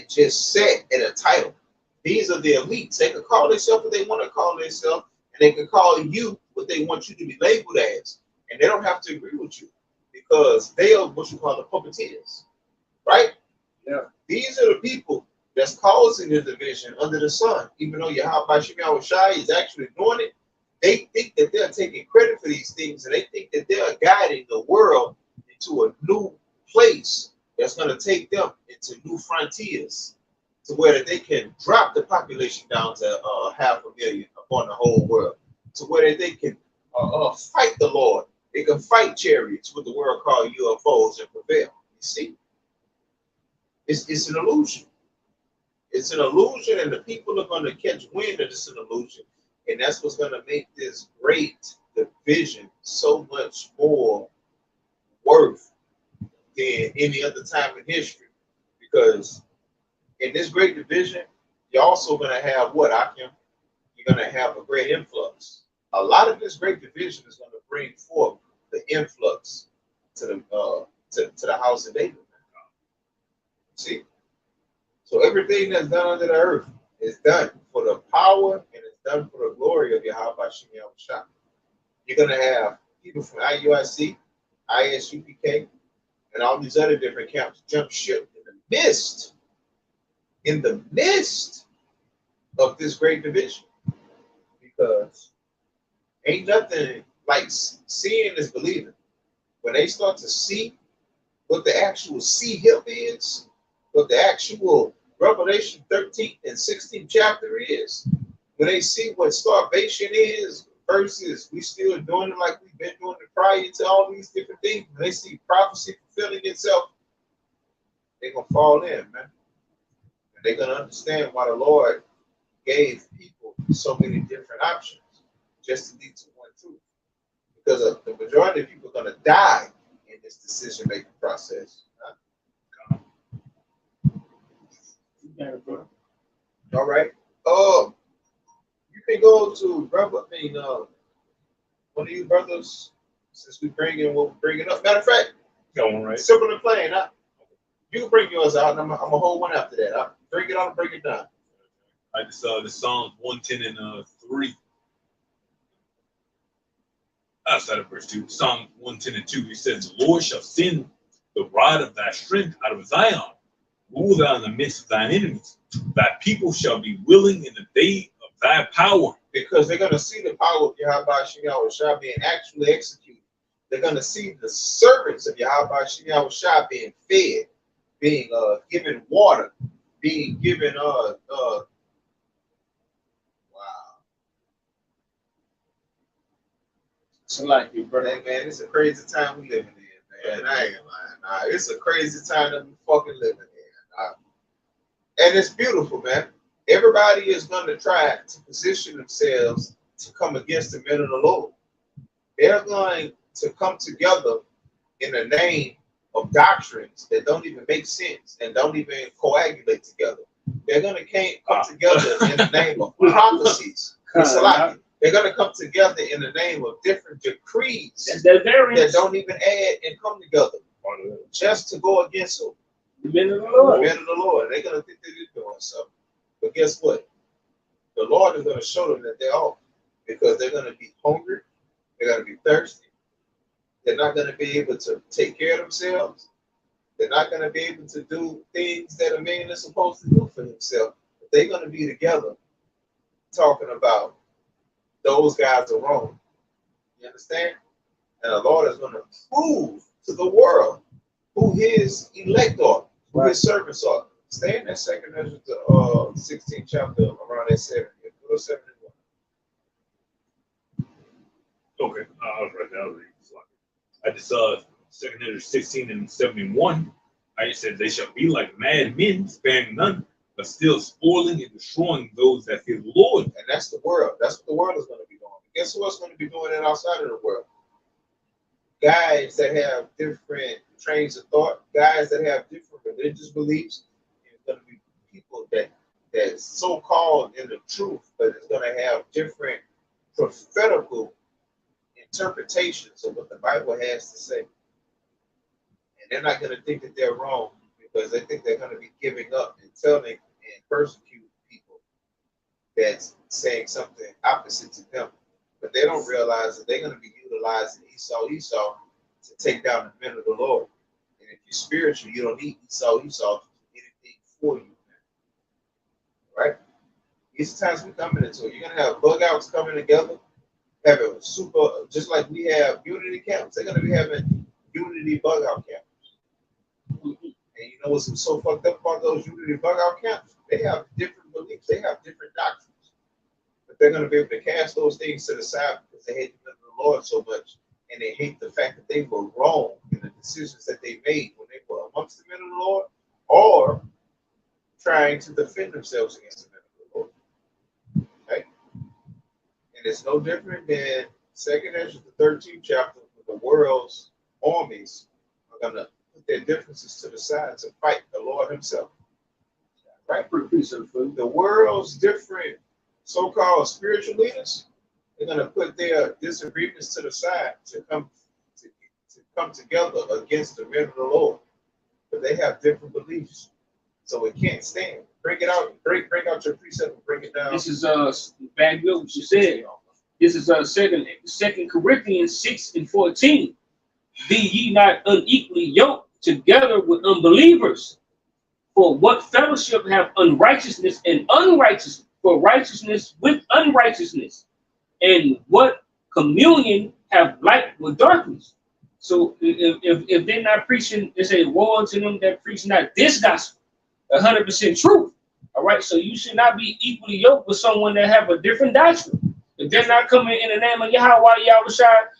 just set in a title. These are the elites. They can call themselves what they want to call themselves, and they can call you what they want you to be labeled as. And they don't have to agree with you because they are what you call the puppeteers, right? Yeah. These are the people that's causing the division under the sun. Even though Yahweh Shai is actually doing it, they think that they're taking credit for these things, and they think that they're guiding the world into a new place that's going to take them into new frontiers, to where they can drop the population down to 500,000, upon the whole world, to where they can fight the Lord. They can fight chariots, what the world call UFOs, and prevail. You see, it's an illusion. It's an illusion, and the people are going to catch wind that it's an illusion, and that's what's going to make this great division so much more worth than any other time in history. Because in this great division, you're also going to have what, Akim? You're going to have a great influx. A lot of this great division is going to bring forth the influx to the house of David. See? So everything that's done under the earth is done for the power and it's done for the glory of Yahweh Shem Yahushua. You're going to have people from IUIC, ISUPK, and all these other different camps jump ship in the midst of this great division. Because ain't nothing like seeing is believing. When they start to see what the actual see hip is, what the actual Revelation 13th and 16th chapter is, when they see what starvation is versus we still doing it like we've been doing it prior to all these different things, when they see prophecy fulfilling itself, they're going to fall in, man. And they're going to understand why the Lord gave people so many different options just to lead to one truth. Because the majority of people are going to die in this decision-making process. All right. You can go to brother. One of you brothers, since we bring in what we're bringing up. Matter of fact, going right. Simple and plain. You can bring yours out, and I'm gonna hold one after that. Bring it on and break it down. I just saw the Psalms 110 and 3. Outside of verse 2, Psalm 110 and 2, it says, "The Lord shall send the rod of thy strength out of Zion. Rule thou in the midst of thine enemies. Thy people shall be willing in the day of thy power." Because they're going to see the power of Yahweh Shem Yahushua being actually executed. They're going to see the servants of Yahweh Shem Yahushua being fed, being given water, being given wow. It's like you, brother. Hey, man, it's a crazy time we living in, man. I ain't lying. Nah, it's a crazy time that we fucking living in. And it's beautiful, man. Everybody is going to try to position themselves to come against the men of the Lord. They're going to come together in the name of doctrines that don't even make sense and don't even coagulate together. They're going to come together in the name of prophecies. They're going to come together in the name of different decrees that don't even add and come together just to go against them. The men of the Lord. The men of the Lord. They're going to think that they're doing something. But guess what? The Lord is going to show them that they're off because they're going to be hungry. They're going to be thirsty. They're not going to be able to take care of themselves. They're not going to be able to do things that a man is supposed to do for himself. But they're going to be together talking about those guys are wrong. You understand? And the Lord is going to prove to the world who his elect are, who his servants are. Stay in that 2nd Ezra 16th chapter around that 7. Go 7 and 1. Okay, I was right there. I just saw 2nd Ezra 16 and 71. I said, "They shall be like mad men, sparing none, but still spoiling and destroying those that fear the Lord." And that's the world. That's what the world is going to be doing. Guess what's going to be doing it outside of the world? Guys that have different trains of thought, guys that have different religious beliefs. It's going to be people that's so-called in the truth, but it's going to have different prophetical interpretations of what the Bible has to say. And they're not going to think that they're wrong because they think they're going to be giving up and telling and persecuting people that's saying something opposite to them. But they don't realize that they're going to be utilizing Esau to take down the men of the Lord. And if you're spiritual, you don't need Esau to do anything for you. Right? These times we're coming into it. You're going to have bug outs coming together, having super, just like we have unity camps, they're going to be having unity bug out camps. And you know what's so fucked up about those unity bug out camps? They have different beliefs, they have different doctrines. But But they're going to be able to cast those things to the side because they hate the Lord so much, and they hate the fact that they were wrong in the decisions that they made when they were amongst the men of the Lord, or trying to defend themselves against the men of the Lord. Okay? And it's no different than 2nd Ezra, the 13th chapter, where the world's armies are going to put their differences to the side to fight the Lord himself. Right? The world's different so-called spiritual leaders, they're going to put their disagreements to the side to come together against the men of the Lord. But they have different beliefs, so it can't stand. Break it out. Break out your precept and break it down. This is back up what you said. This is second Corinthians 6:14. Be ye not unequally yoked together with unbelievers. For what fellowship have unrighteousness and unrighteousness? For righteousness with unrighteousness, and what communion have light with darkness? So if they're not preaching, they say, woe unto them that preach not this gospel, 100% truth. All right, so you should not be equally yoked with someone that have a different doctrine. If they're not coming in the name of Yahweh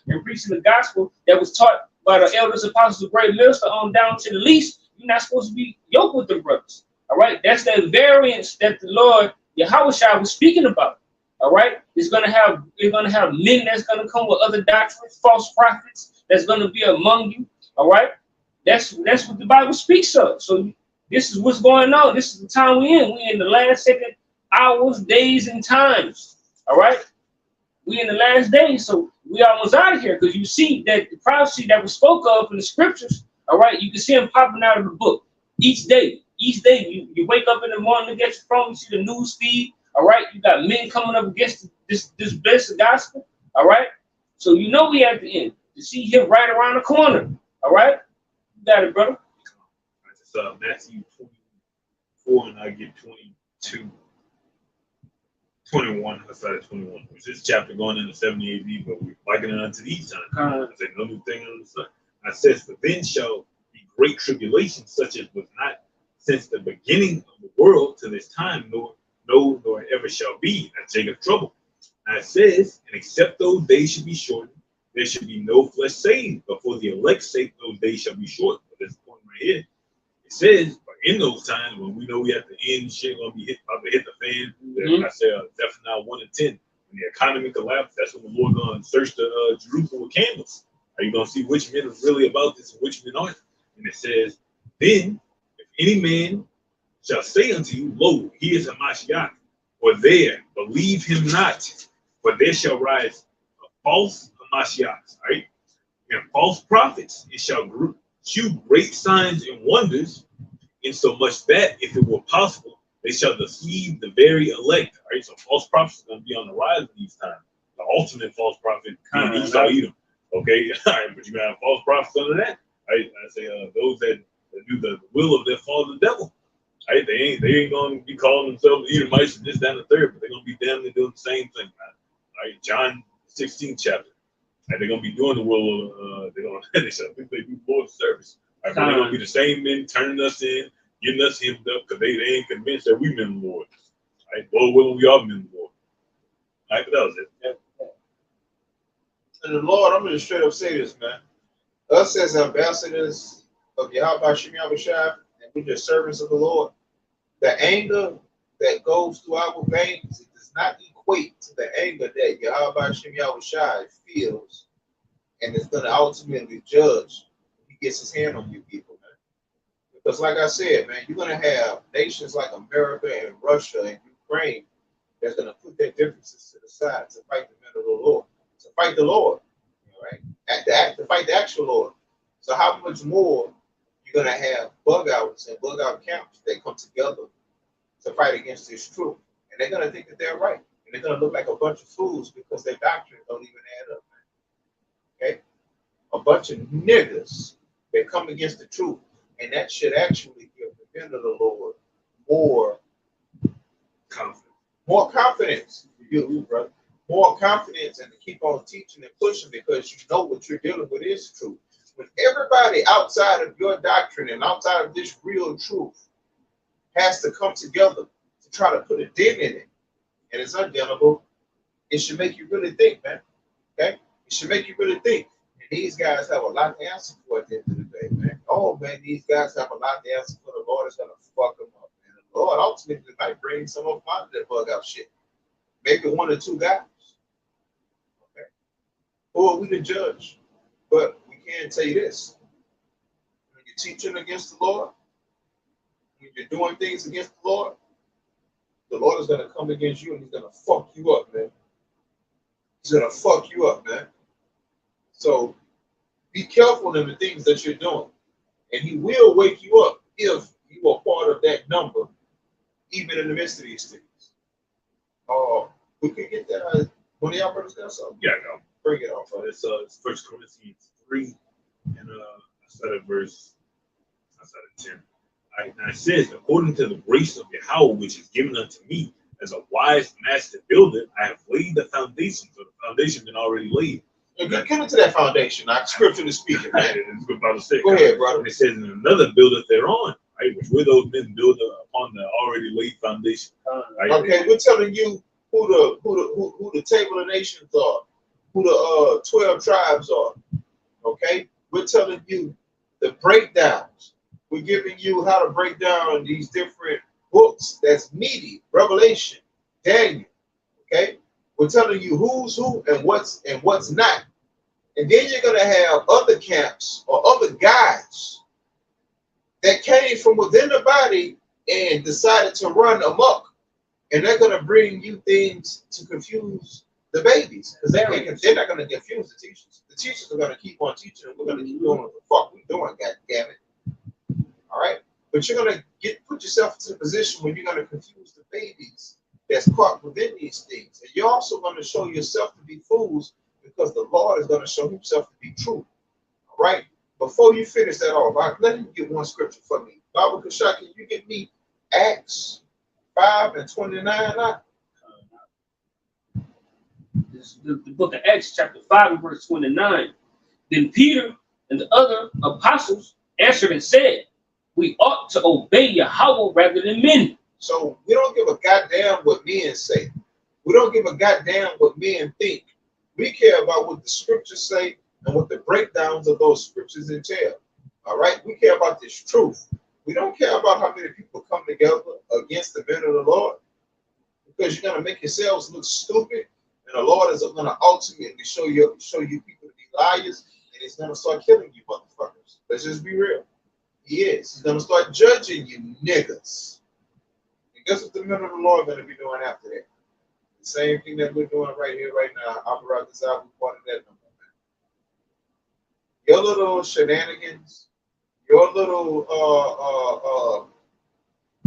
and preaching the gospel that was taught by the elders, apostles, the great minister on down to the least, you're not supposed to be yoked with them brothers. All right, that's that variance that the Lord Yahweh was speaking about. All right, you're gonna have men that's gonna come with other doctrines, false prophets that's gonna be among you. All right, that's what the Bible speaks of. So this is what's going on. This is the time we're in. We're in the last second hours, days, and times. All right, we're in the last days, so we almost out of here because you see that the prophecy that was spoke of in the scriptures. All right, you can see them popping out of the book each day. Each day, you wake up in the morning, get your phone, you see the news feed. All right, you got men coming up against this blessed gospel. All right, so you know we at the end. You see him right around the corner. All right, you got it, brother. It's Matthew 24, and I get 22, 21. I started 21. It's this chapter going into 70 AD, but we're likening it unto these times. I say no new thing under the sun. I says, for then shall be great tribulation, such as was not since the beginning of the world to this time, nor ever shall be. That's Jacob's trouble. And it says, and except those days should be shortened, there should be no flesh saved, but for the elect's sake, those days shall be shortened. But this point right here, it says, but in those times when we know we have to end, shit gonna be about to hit the fan. I say, Zephaniah 1 and 10. When the economy collapsed, that's when the Lord gonna search the Jerusalem with candles. Are you gonna see which men are really about this and which men aren't? And it says, then if any man shall say unto you, lo, he is a Mashiach, or there, believe him not, for there shall rise a false Mashiach, right? And false prophets, it shall shew great signs and wonders, insomuch that if it were possible, they shall deceive the very elect. Right? So false prophets are going to be on the rise in these times. The ultimate false prophet being Esau Edom. Okay, all right, but you got false prophets under that. Right? I say those that do the will of their father, the devil. Right? They ain't going to be calling themselves Edomites and this, that, and the third, but they're going to be damn near doing the same thing. Right? John 16th chapter. And they're gonna be doing the will of they shall think they do Lord's service. Right? But they're gonna be the same men turning us in, getting us hemmed up because they ain't convinced that we men of the Lord. Right? Lord willing, we are men of the Lord. Right, but that was it. And the Lord, I'm gonna straight up say this, man. Us as ambassadors of Yahweh Shem Yahushua, and we're just servants of the Lord, the anger that goes through our veins, it does not equate to the anger that Yahweh Shem Yahushua feels and is going to ultimately judge when he gets his hand on you people, man. Because like I said, man, you're going to have nations like America and Russia and Ukraine that's going to put their differences to the side to fight the men of the Lord, to fight the Lord, right? To fight the actual Lord. So how much more you're going to have bug outs and bug out camps that come together to fight against this truth. And they're going to think that they're right. And they're going to look like a bunch of fools because their doctrine don't even add up, man. Okay? A bunch of niggas that come against the truth. And that should actually give the men of the Lord more confidence. More confidence for you, brother. More confidence and to keep on teaching and pushing because you know what you're dealing with is true. When everybody outside of your doctrine and outside of this real truth has to come together to try to put a dent in it, and it's undeniable, It should make you really think, man. Okay? It should make you really think. And these guys have a lot to answer for at the end of the day, man. Oh, man, these guys have a lot to answer for. The Lord is going to fuck them up, man. The Lord ultimately might bring some of them out of that bug out shit. Maybe one or two guys. Okay? Who are we to judge? But we can tell you this. When you're teaching against the Lord, when you're doing things against the Lord is going to come against you and he's going to fuck you up, man. He's going to fuck you up, man. So be careful in the things that you're doing. And he will wake you up if you are part of that number, even in the midst of these things. We could get that. One of y'all brothers got something? Yeah, no. Bring it on. So it's 1 Corinthians 3, and I started 10. All right, now it says, according to the grace of Yahweh, which is given unto me as a wise master builder, I have laid the foundation. So the foundation been already laid. And get into that foundation. Like scripturally speaking, man. Go ahead, brother. And it says, and another buildeth thereon, right? Which were those men build upon the already laid foundation. Right? Okay, we're telling you who the table of nations are, who the 12 tribes are. Okay, we're telling you the breakdowns. We're giving you how to break down these different books that's meaty. Revelation, Daniel. Okay, we're telling you who's who and what's not. And then you're gonna have other camps or other guys that came from within the body and decided to run amok. And they're gonna bring you things to confuse the babies, because they're not gonna confuse the teachers. The teachers are gonna keep on teaching, and we're gonna keep doing what the fuck we're doing. God damn it! All right, but you're gonna put yourself into a position where you're gonna confuse the babies that's caught within these things, and you're also gonna show yourself to be fools because the Lord is gonna show Himself to be true. All right. Before you finish that off, let him get one scripture for me. Baba Kashak, can you give me Acts 5:29? This is the book of Acts, chapter 5, and verse 29. Then Peter and the other apostles answered and said, we ought to obey Yahweh rather than men. So we don't give a goddamn what men say. We don't give a goddamn what men think. We care about what the scriptures say and what the breakdowns of those scriptures entail. All right? We care about this truth. We don't care about how many people come together against the men of the Lord, because you're going to make yourselves look stupid, and the Lord is going to ultimately show you people to be liars, and He's going to start killing you motherfuckers. Let's just be real. He is. He's going to start judging you niggas. And guess what the men of the Lord are going to be doing after that? The same thing that we're doing right here, right now. Operate this out. We part of that number. Your little shenanigans, your little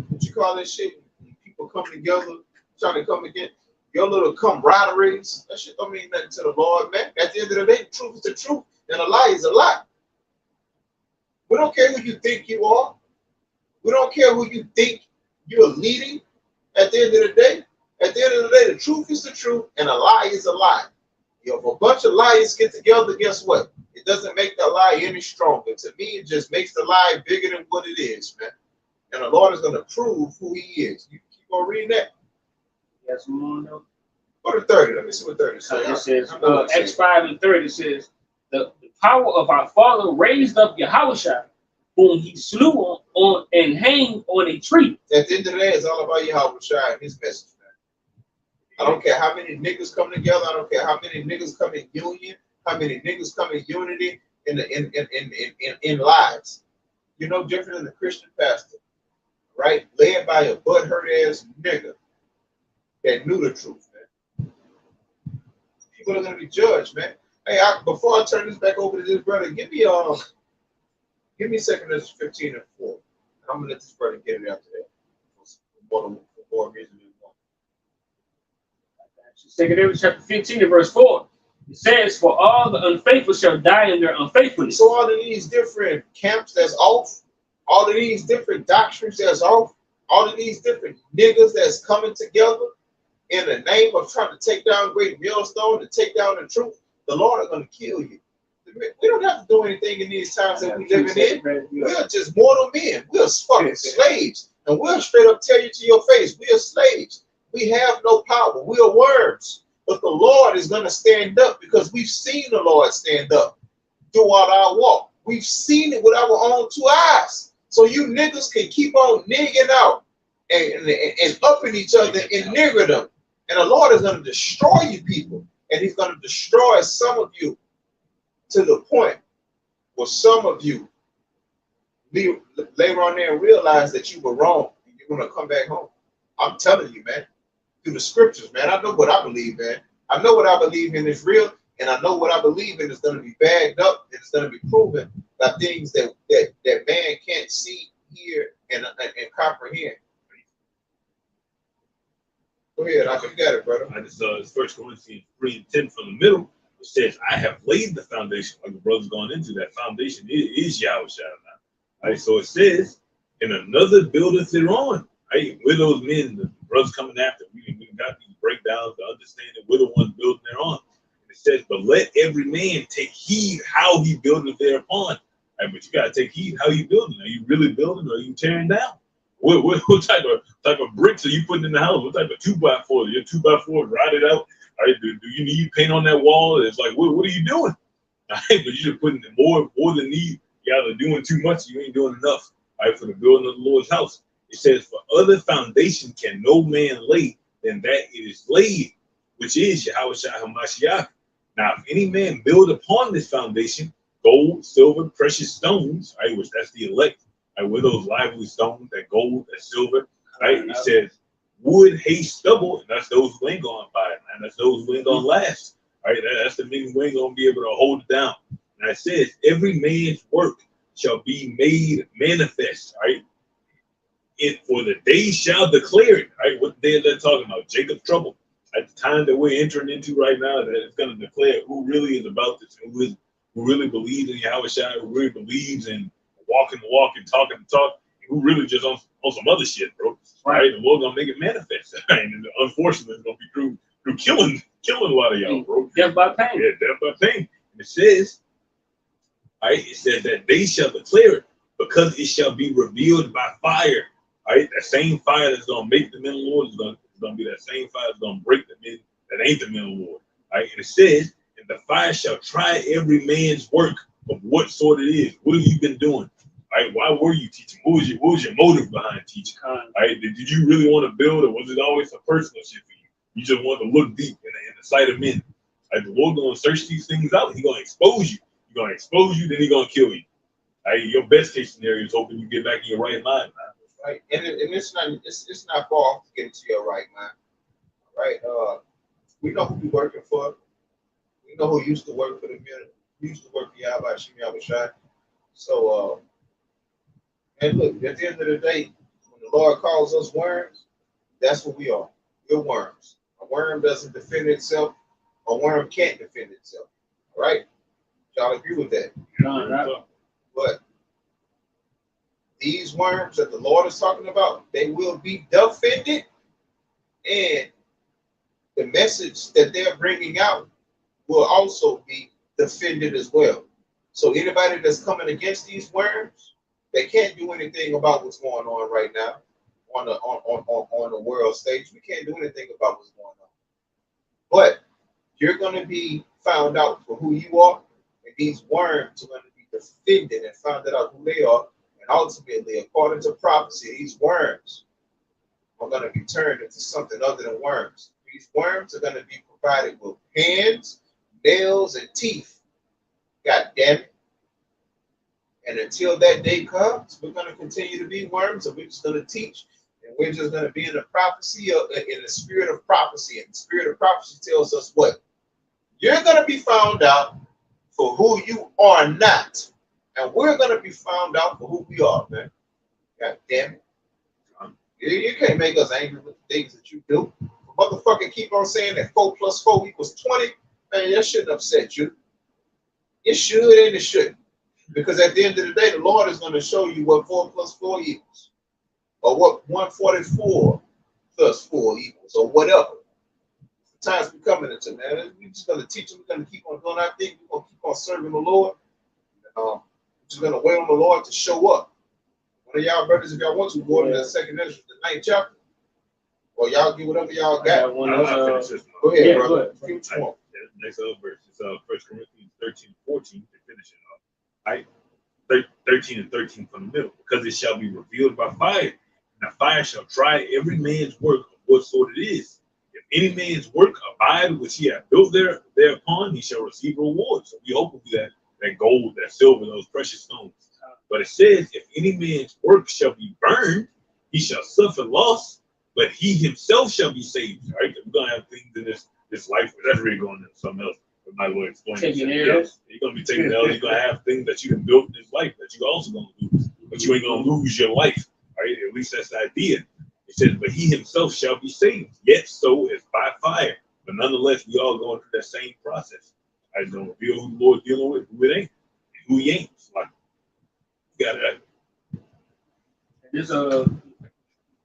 what you call this shit? When people come together, trying to come again, your little camaraderies, that shit don't mean nothing to the Lord, man. At the end of the day, the truth is the truth, and a lie is a lie. We don't care who you think you are. We don't care who you think you're leading. At the end of the day, the truth is the truth, and a lie is a lie. If a bunch of liars get together, guess what? It doesn't make the lie any stronger. To me, it just makes the lie bigger than what it is, man. And the Lord is going to prove who He is. You keep on reading that. Yes, more. Go to 30. Let me see what 30 says. It says, Acts 5:30 says, the power of our Father raised up Yahushua, whom He slew on and hanged on a tree. At the end of the day, it's all about Yahushua and His message, man. I don't care how many niggas come together. I don't care how many niggas come in union, how many niggas come in unity in lives. You're no different than the Christian pastor, right? Led by a butt-hurt ass nigga that knew the truth, man. People are gonna be judged, man. Hey, before I turn this back over to this brother, give me 2 Corinthians 15 and 4. I'm gonna let this brother get it after that. For more reason than one. 2 Corinthians chapter 15 and verse 4. It says, for all the unfaithful shall die in their unfaithfulness. So all of these different camps that's off, all of these different doctrines that's off, all of these different niggas that's coming together in the name of trying to take down great millstone, to take down the truth, the Lord is going to kill you. We don't have to do anything in these times that we living in. We're just mortal men. We're fucking slaves. And we'll straight up tell you to your face, we are slaves. We have no power. We are worms. But the Lord is going to stand up because we've seen the Lord stand up throughout our walk. We've seen it with our own 2 eyes. So you niggas can keep on nigging out and upping each other and nigger them. And the Lord is going to destroy you people. And he's going to destroy some of you to the point where some of you later on there and realize that you were wrong and you're going to come back home. I'm telling you, man, through the scriptures, man. I know what I believe, man. I know what I believe in is real, and I know what I believe in is going to be bagged up and it's going to be proven by things that man can't see, hear, and comprehend. Go ahead, I think you got it, brother. I just it's 1 Corinthians 3:10 from the middle. It says, I have laid the foundation. Like the brother's going into that foundation is Yahweh Shai now. Right? So it says, and another buildeth thereon. Right? We're those men, the brothers coming after. We got these breakdowns to understand that we're the ones building thereon. And it says, but let every man take heed how he buildeth thereupon. Right? But you got to take heed how you building. Are you really building or are you tearing down? What type of bricks are you putting in the house? What type of 2x4? Your 2x4 rotted out. All right, do you need paint on that wall? It's like, what are you doing? All right, but you're putting more than need. You're either doing too much, or you ain't doing enough. All right, for the building of the Lord's house. It says, for other foundation can no man lay than that it is laid, which is Yahweh Shai HaMashiach. Now, if any man build upon this foundation, gold, silver, precious stones, right, which that's the elect, right, with those lively stones, that gold, that silver, right? It says wood, hay, stubble, and that's those who ain't gonna buy it, man. That's those who ain't gonna last. Right? That's the men who ain't gonna be able to hold it down. And it says, every man's work shall be made manifest, right? For the day shall declare it, right? What day is that talking about? Jacob's trouble. At the time that we're entering into right now, that it's gonna declare who really is about this, who really believes in Yahweh Shai, who really believes in walking the walk and talking the talk, who really just on some other shit, bro. Right? The Lord gonna make it manifest. Right? And unfortunately, it's gonna be through killing a lot of y'all, bro. Death by pain. Yeah, death by pain. And it says, right? It says that they shall declare it because it shall be revealed by fire. Right? That same fire that's gonna make the men of the Lord is gonna be that same fire that's gonna break the men that ain't the men of the Lord. Right? And it says, and the fire shall try every man's work of what sort it is. What have you been doing? Right? Why were you teaching? What was your motive behind teaching? Right? Did you really want to build, or was it always a personal shit for you? You just want to look deep in the sight of men. Right? The Lord gonna search these things out. He's gonna expose you. He's gonna expose you, then he's gonna kill you. Right? Your best case scenario is hoping you get back in your right mind, man. Right, and it's not far off to get into your right mind. Right? We know who we working for. We know who used to work for the community. We used to work for Yahweh Shai. So and look, at the end of the day, when the Lord calls us worms, that's what we are. We're worms. A worm doesn't defend itself. A worm can't defend itself. All right? Y'all agree with that? No. But these worms that the Lord is talking about, they will be defended, and the message that they're bringing out will also be defended as well. So anybody that's coming against these worms, they can't do anything about what's going on right now on the world stage. We can't do anything about what's going on. But you're going to be found out for who you are, and these worms are going to be defended and found out who they are. And ultimately, according to prophecy, these worms are going to be turned into something other than worms. These worms are going to be provided with hands, nails, and teeth. God damn it. And until that day comes, we're going to continue to be worms, and we're just going to teach, and we're just going to be in the prophecy, in the spirit of prophecy. And the spirit of prophecy tells us what? You're going to be found out for who you are not. And we're going to be found out for who we are, man. God damn it. You can't make us angry with the things that you do. Motherfucker keep on saying that 4 + 4 = 20. Man, that shouldn't upset you. It should and it shouldn't. Because at the end of the day, the Lord is going to show you what 4 + 4 equals. Or what 144 + 4 equals. Or whatever. The times we're coming into, man. We're just going to teach them. We're going to keep on doing our thing. We're going to keep on serving the Lord. We're just going to wait on the Lord to show up. One of y'all brothers, if y'all want to, go to the 2nd Ezra, the 9th chapter. Or y'all get whatever y'all I got. got one I'll of finish this one. Go ahead, Yeah, brother. go ahead. Give what you want. Next verse is 1 Corinthians 13:14 to finish it off. Right? 13 and 13 from the middle. Because it shall be revealed by fire. And the fire shall try every man's work of what sort it is. If any man's work abide which he hath built thereupon, he shall receive reward. So we hope that gold, that silver, those precious stones. But it says, if any man's work shall be burned, he shall suffer loss, but he himself shall be saved. Right? We're gonna have things in this life, but that's really going into something else. But my will explain. Yes, you're gonna be taking L's. You're gonna have things that you can build in this life that you're also gonna lose, but you ain't gonna lose your life. Right? At least that's the idea. It says, but he himself shall be saved, yet so as by fire. But nonetheless, we all going through that same process. I don't reveal who the Lord dealing with, who it ain't, and who he ain't. It's like, you got it.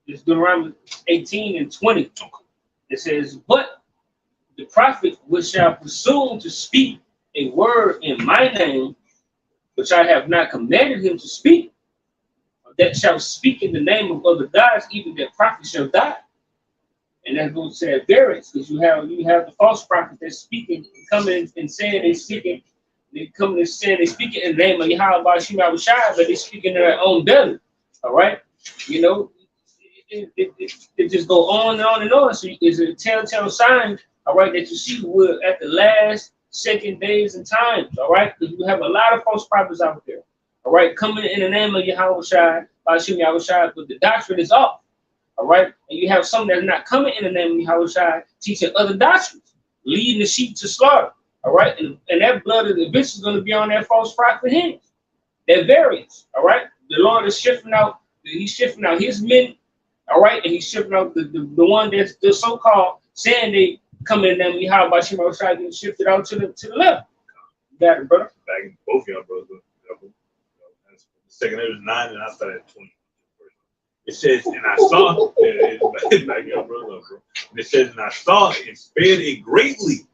This Deuteronomy 18 and 20. It says, but the prophet which shall presume to speak a word in my name, which I have not commanded him to speak, that shall speak in the name of other gods, even that prophet shall die. And that goes to that variance, because you have the false prophet that's speaking, coming and saying they speaking, they coming and saying they speaking in the name of Yahweh Bashim Abushai, but they speaking in their own belly. All right, you know, it just go on and on and on. So it's a telltale sign, all right, that you see we're at the last second days and times, all right, because you have a lot of false prophets out there, all right, coming in the name of Yahweh Shai, Bashim Yahushai, but the doctrine is off. All right, and you have some that's not coming in the name of Yahweh Shai, teaching other doctrines, leading the sheep to slaughter. All right, and that blood of the bitch is going to be on that false prophet hands. That varies. All right, the Lord is shifting out. He's shifting out his men. All right, and he's shifting out the one that's the so-called saying they come in the name of Yahweh by Shema Shai, getting shifted out to the left. You got it, brother. Back both y'all brothers. The second it was 9, and I started at 20. It says, and I saw, back y'all brother, bro. And it says, and I saw and spared it greatly,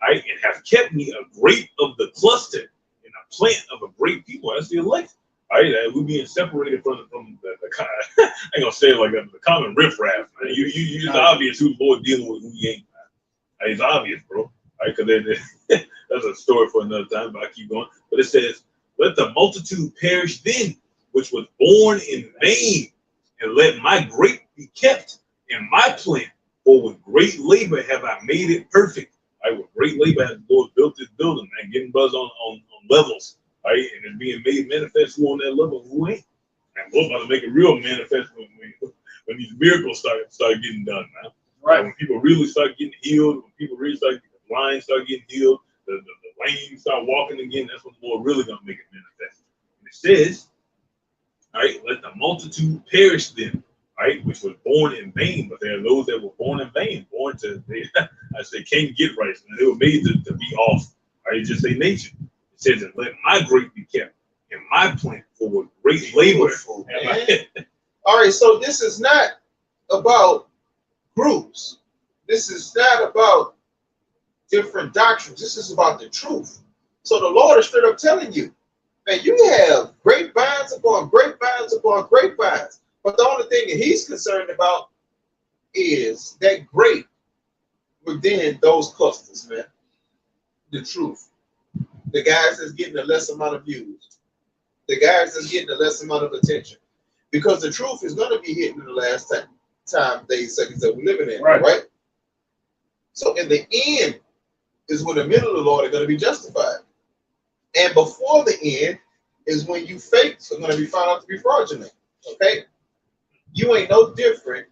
right, and have kept me a grape of the cluster and a plant of a great people. That's the elect. All right, we're being separated from the I ain't gonna say it like that, but the common riffraff, man. It's obvious who the Lord dealing with, who he ain't, man. It's obvious, bro. All right, because that's a story for another time, but I keep going. But it says, let the multitude perish then, which was born in vain, and let my grape be kept in my plant, for with great labor have I made it perfect. Right, with great labor has the Lord built this building, man, getting brothers on levels, right, and it's being made manifest who on that level and who ain't. And we're about to make it real manifest when these miracles start getting done, man. Right. When people really start getting healed, when people really start getting the blind start getting healed, the lame start walking again, that's when the Lord really gonna make it manifest. And it says, all right, let the multitude perish then, right, which was born in vain, but there are those that were born in vain, born to, I say, can't get right, and they were made to be off, right, it's just their nature. It says, and let my grape be kept in my plant for with great labor. All right, so this is not about groups. This is not about different doctrines. This is about the truth. So the Lord is straight up telling you, man, you have grapevines upon grapevines upon grapevines. But the only thing that he's concerned about is that grape within those clusters, man. The truth. The guys that's getting the less amount of views. The guys that's getting the less amount of attention. Because the truth is going to be hitting in the last time, days, seconds that we're living in, right? So in the end is when the men of the Lord are going to be justified. And before the end is when you fakes are going to be found out to be fraudulent. Okay? You ain't no different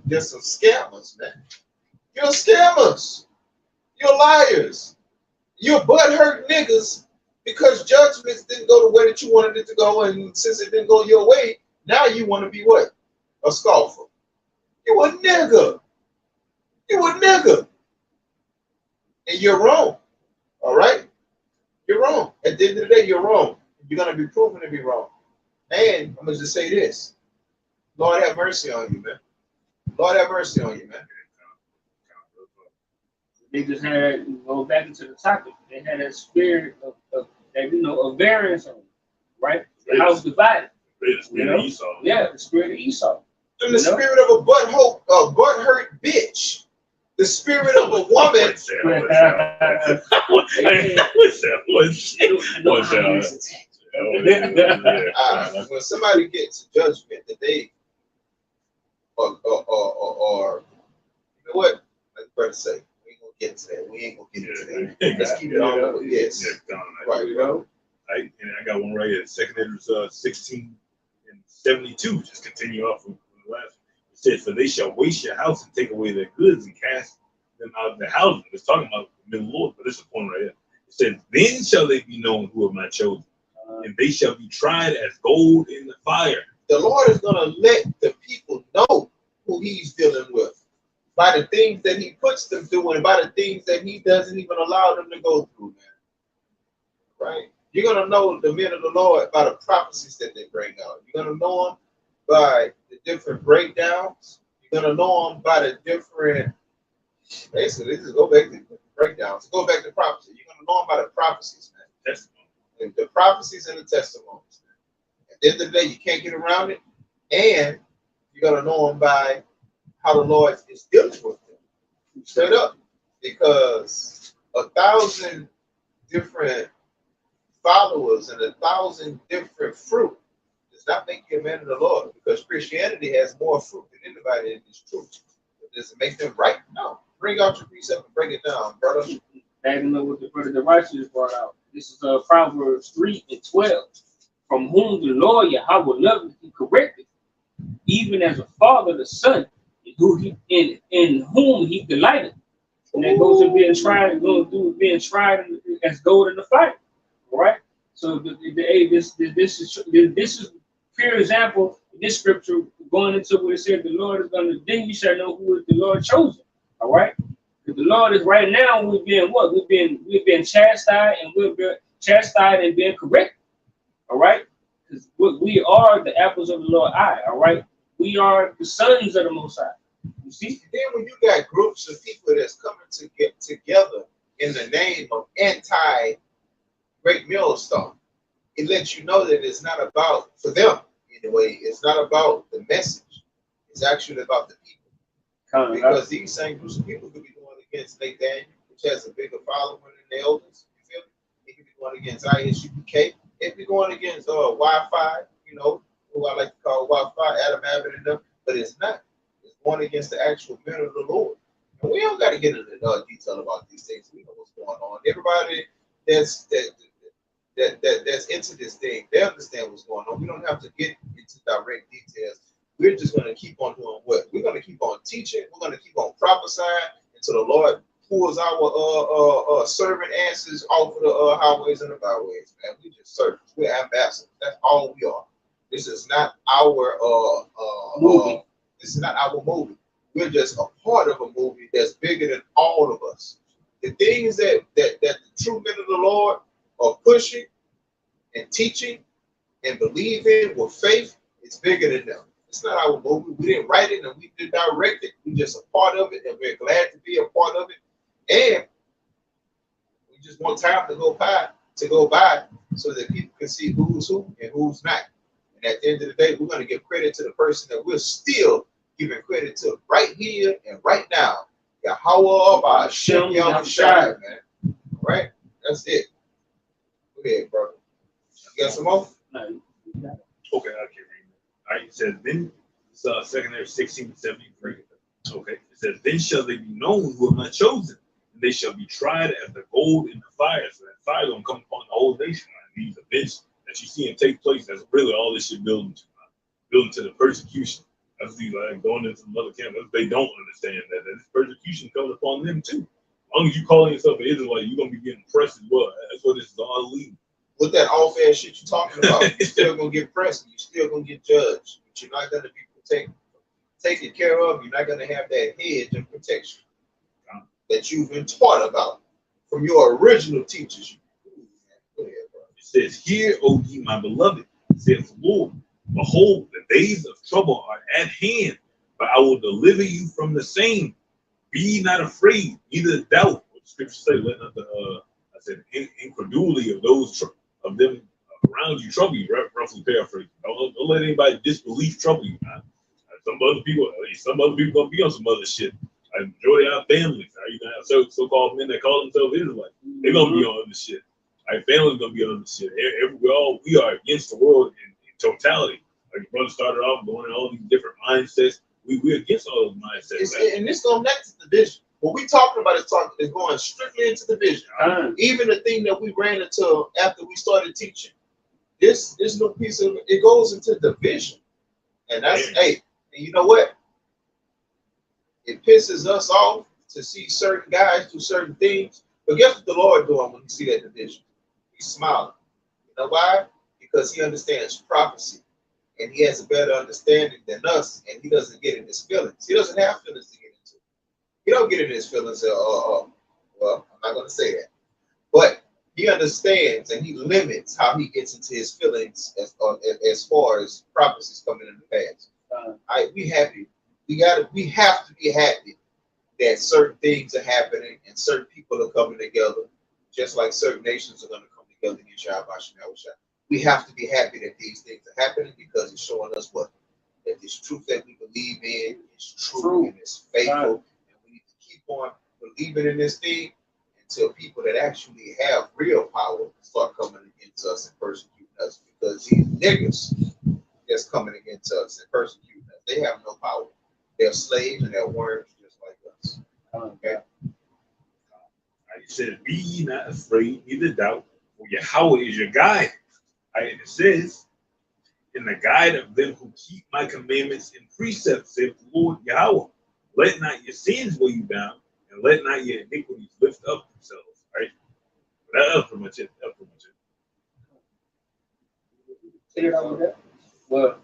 than some scammers, man. You're scammers. You're liars. You're butthurt niggas because judgments didn't go the way that you wanted it to go. And since it didn't go your way, now you want to be what? A scoffer. You a nigga. You a nigga. And you're wrong. All right? You're wrong. At the end of the day, you're wrong. You're going to be proven to be wrong. And I'm going to just say this. Lord have mercy on you, man. Lord have mercy on you, man. They just had, go back into the topic, they had that spirit of variance on them, right? The house divided. The spirit of Esau. Yeah, the spirit of Esau. And the spirit of a butt-hurt bitch. The spirit of a woman. When somebody gets a judgment that they or you know what? Like the brother say, we ain't gonna get into that. We ain't gonna get into that. Let's keep it on. Yes. Right, you know. Right, and I got one right here. 2 Edwards 16 and 72. Just continue off from the last. It says, "For they shall waste your house and take away their goods and cast them out of the house." It's talking about the middle Lord, but this is the point right here. It says, "Then shall they be known who are my chosen, and they shall be tried as gold in the fire." The Lord is gonna let the people know who He's dealing with by the things that He puts them through and by the things that He doesn't even allow them to go through, man. Right? You're gonna know the men of the Lord by the prophecies that they bring out. You're gonna know them by the different breakdowns. You're gonna know them by the different. Basically, this is go back to breakdowns. Go back to prophecy. You're gonna know them by the prophecies, man. Testimony. The prophecies and the testimonies. Man. At the end of the day, you can't get around it, and you're gonna know them by how the Lord is dealing with them. Straight up, because 1,000 different followers and 1,000 different fruit does not make you a man of the Lord, because Christianity has more fruit than anybody in this truth. Does it make them right? No. Bring out your precept and break it down, brother. Adding up what the brother the righteous brought out. This is Proverbs 3 and 12. From whom the Lord Yahweh loveth, He corrected, even as a father the son, in whom He delighted. And that goes to being tried, being tried as gold in the fire. All right. So this is pure example. This scripture going into what it said the Lord is going to. Then you shall know who is the Lord chosen. All right. Because the Lord is right now. We're being what? We've been chastised, and we're being chastised and being corrected. All right. Because we are the apples of the Lord's eye. All right. We are the sons of the Most High. You see. Then when you got groups of people that's coming to get together in the name of anti-great millstone, it lets you know that it's not about, for them anyway, it's not about the message. It's actually about the people. Because these same groups of people could be going against Nathaniel, which has a bigger following than the elders. You feel me? It could be going against ISUPK. It could be going against Wi-Fi, you know, who I like to call Wi-Fi, Adam Abbott and them, but it's not. It's going against the actual men of the Lord. And we don't got to get into detail about these things. We know what's going on. Everybody that's into this thing, they understand what's going on. We don't have to get into direct details. We're just going to keep on doing what? We're going to keep on teaching. We're going to keep on prophesying until the Lord pulls our servant asses off of the highways and the byways, man. We just servants. We're ambassadors. That's all we are. This is not our movie. This is not our movie. We're just a part of a movie that's bigger than all of us. The things that the true men of the Lord are pushing and teaching and believing with faith, it's bigger than them. It's not our movie. We didn't write it and we didn't direct it. We're just a part of it, and we're glad to be a part of it. And we just want time to go by so that people can see who's who and who's not. And at the end of the day, we're going to give credit to the person that we're still giving credit to right here and right now. Yahweh by Hashem Yahushai, man. All right? That's it. Go ahead, brother. You got some more? Okay, I can read it. All right, it says, then, 2 Edwards 16:73. Okay, it says, then shall they be known who are not chosen, and they shall be tried as the gold in the fire. So that fire gonna come upon the whole nation. Right? These events that you see and take place, that's really all this shit building to. Building to the persecution. That's these like going into another camp. They don't understand that this persecution comes upon them too. As long as you calling yourself an Israelite, you're gonna be getting pressed as well. That's what this is all leading. With that off-air shit you're talking about, you're still gonna get pressed. You're still gonna get judged. But you're not gonna be taken care of. You're not gonna have that hedge of protection that you've been taught about from your original teachers. Go ahead, bro. It says, "Hear, O ye my beloved, saith the Lord. Behold, the days of trouble are at hand, but I will deliver you from the same. Be ye not afraid, neither doubt." What the scriptures say, let not the incredulity of those of them around you trouble you. Roughly paraphrase. Don't let anybody disbelief trouble you. other people gonna be on some other shit. Like majority of our families, are you gonna have so-called men that call themselves Israelites? They're gonna be on other shit. Our families gonna be on other shit. We are against the world in totality. Like your brother started off going in all these different mindsets. We're against all those mindsets. And this goes back to division. What we talking about is going strictly into division. Even the thing that we ran into after we started teaching, this little piece of it goes into division, and that's and you know what? It pisses us off to see certain guys do certain things, but guess what the Lord doing when He see that division? He's smiling. You know why? Because He understands prophecy. And He has a better understanding than us, and He doesn't get in His feelings. He doesn't have feelings to get into. He don't get in His feelings. Well, I'm not going to say that, but He understands and He limits how He gets into His feelings as far as prophecies coming in the past. We happy. We have to be happy that certain things are happening and certain people are coming together, just like certain nations are going to come together against Yahweh. We have to be happy that these things are happening because it's showing us what? That this truth that we believe in is true and it's faithful. And we need to keep on believing in this thing until people that actually have real power start coming against us and persecuting us, because these niggas that's coming against us and persecuting us, they have no power. They're slaves and they're worms just like us. Okay? He said, be ye not afraid, neither doubt, for Yahweh is your guide. It says, in the guide of them who keep my commandments and precepts, saith the Lord Yahweh. Let not your sins weigh you down, and let not your iniquities lift up themselves. Right? That's pretty much it. Well,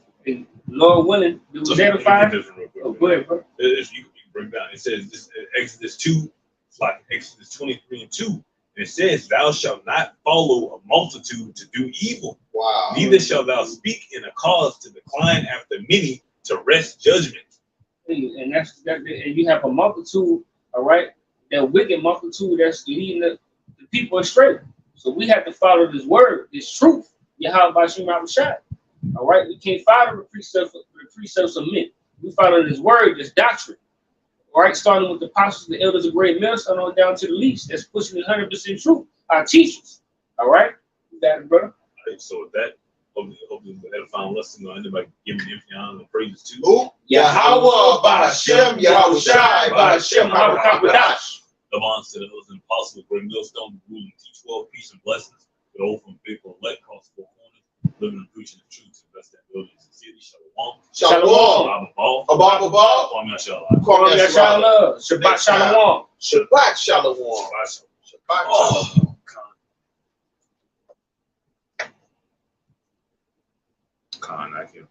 Lord willing, do we edify? Oh, go ahead, bro. You can break down. It says this Exodus 2, it's like Exodus 23:2. And it says, thou shalt not follow a multitude to do evil. Wow. Neither shalt thou speak in a cause to decline after many to wrest judgment. And and you have a multitude, all right, that wicked multitude that's leading the people astray. So we have to follow this word, this truth. Yahweh Bashim Abishai. All right, we can't follow the precepts of men. We follow this word, this doctrine. All right, starting with the apostles, the elders, the great millstone, on down to the least. That's pushing 100% truth. Our teachers. All right, you got it, brother. All right, so with that, hopefully we'll have a final lesson. Anybody give me infinite honor and praises too. Who? Yahweh Ba'Hashem, Yahweh Shai, Ba'Hashem, Harakakadash. Belongs to the elders and apostles, the great millstone, rule and teach well, peace and blessings. The old from faithful elect, cross four corners, living and preaching the truth to the best that building sincerely. Shalom. Shalom. Abba Ball. Kwame Shalom. Shabbat Shalom. Shabbat Shalom. Shabbat Shalom. Khan, I can.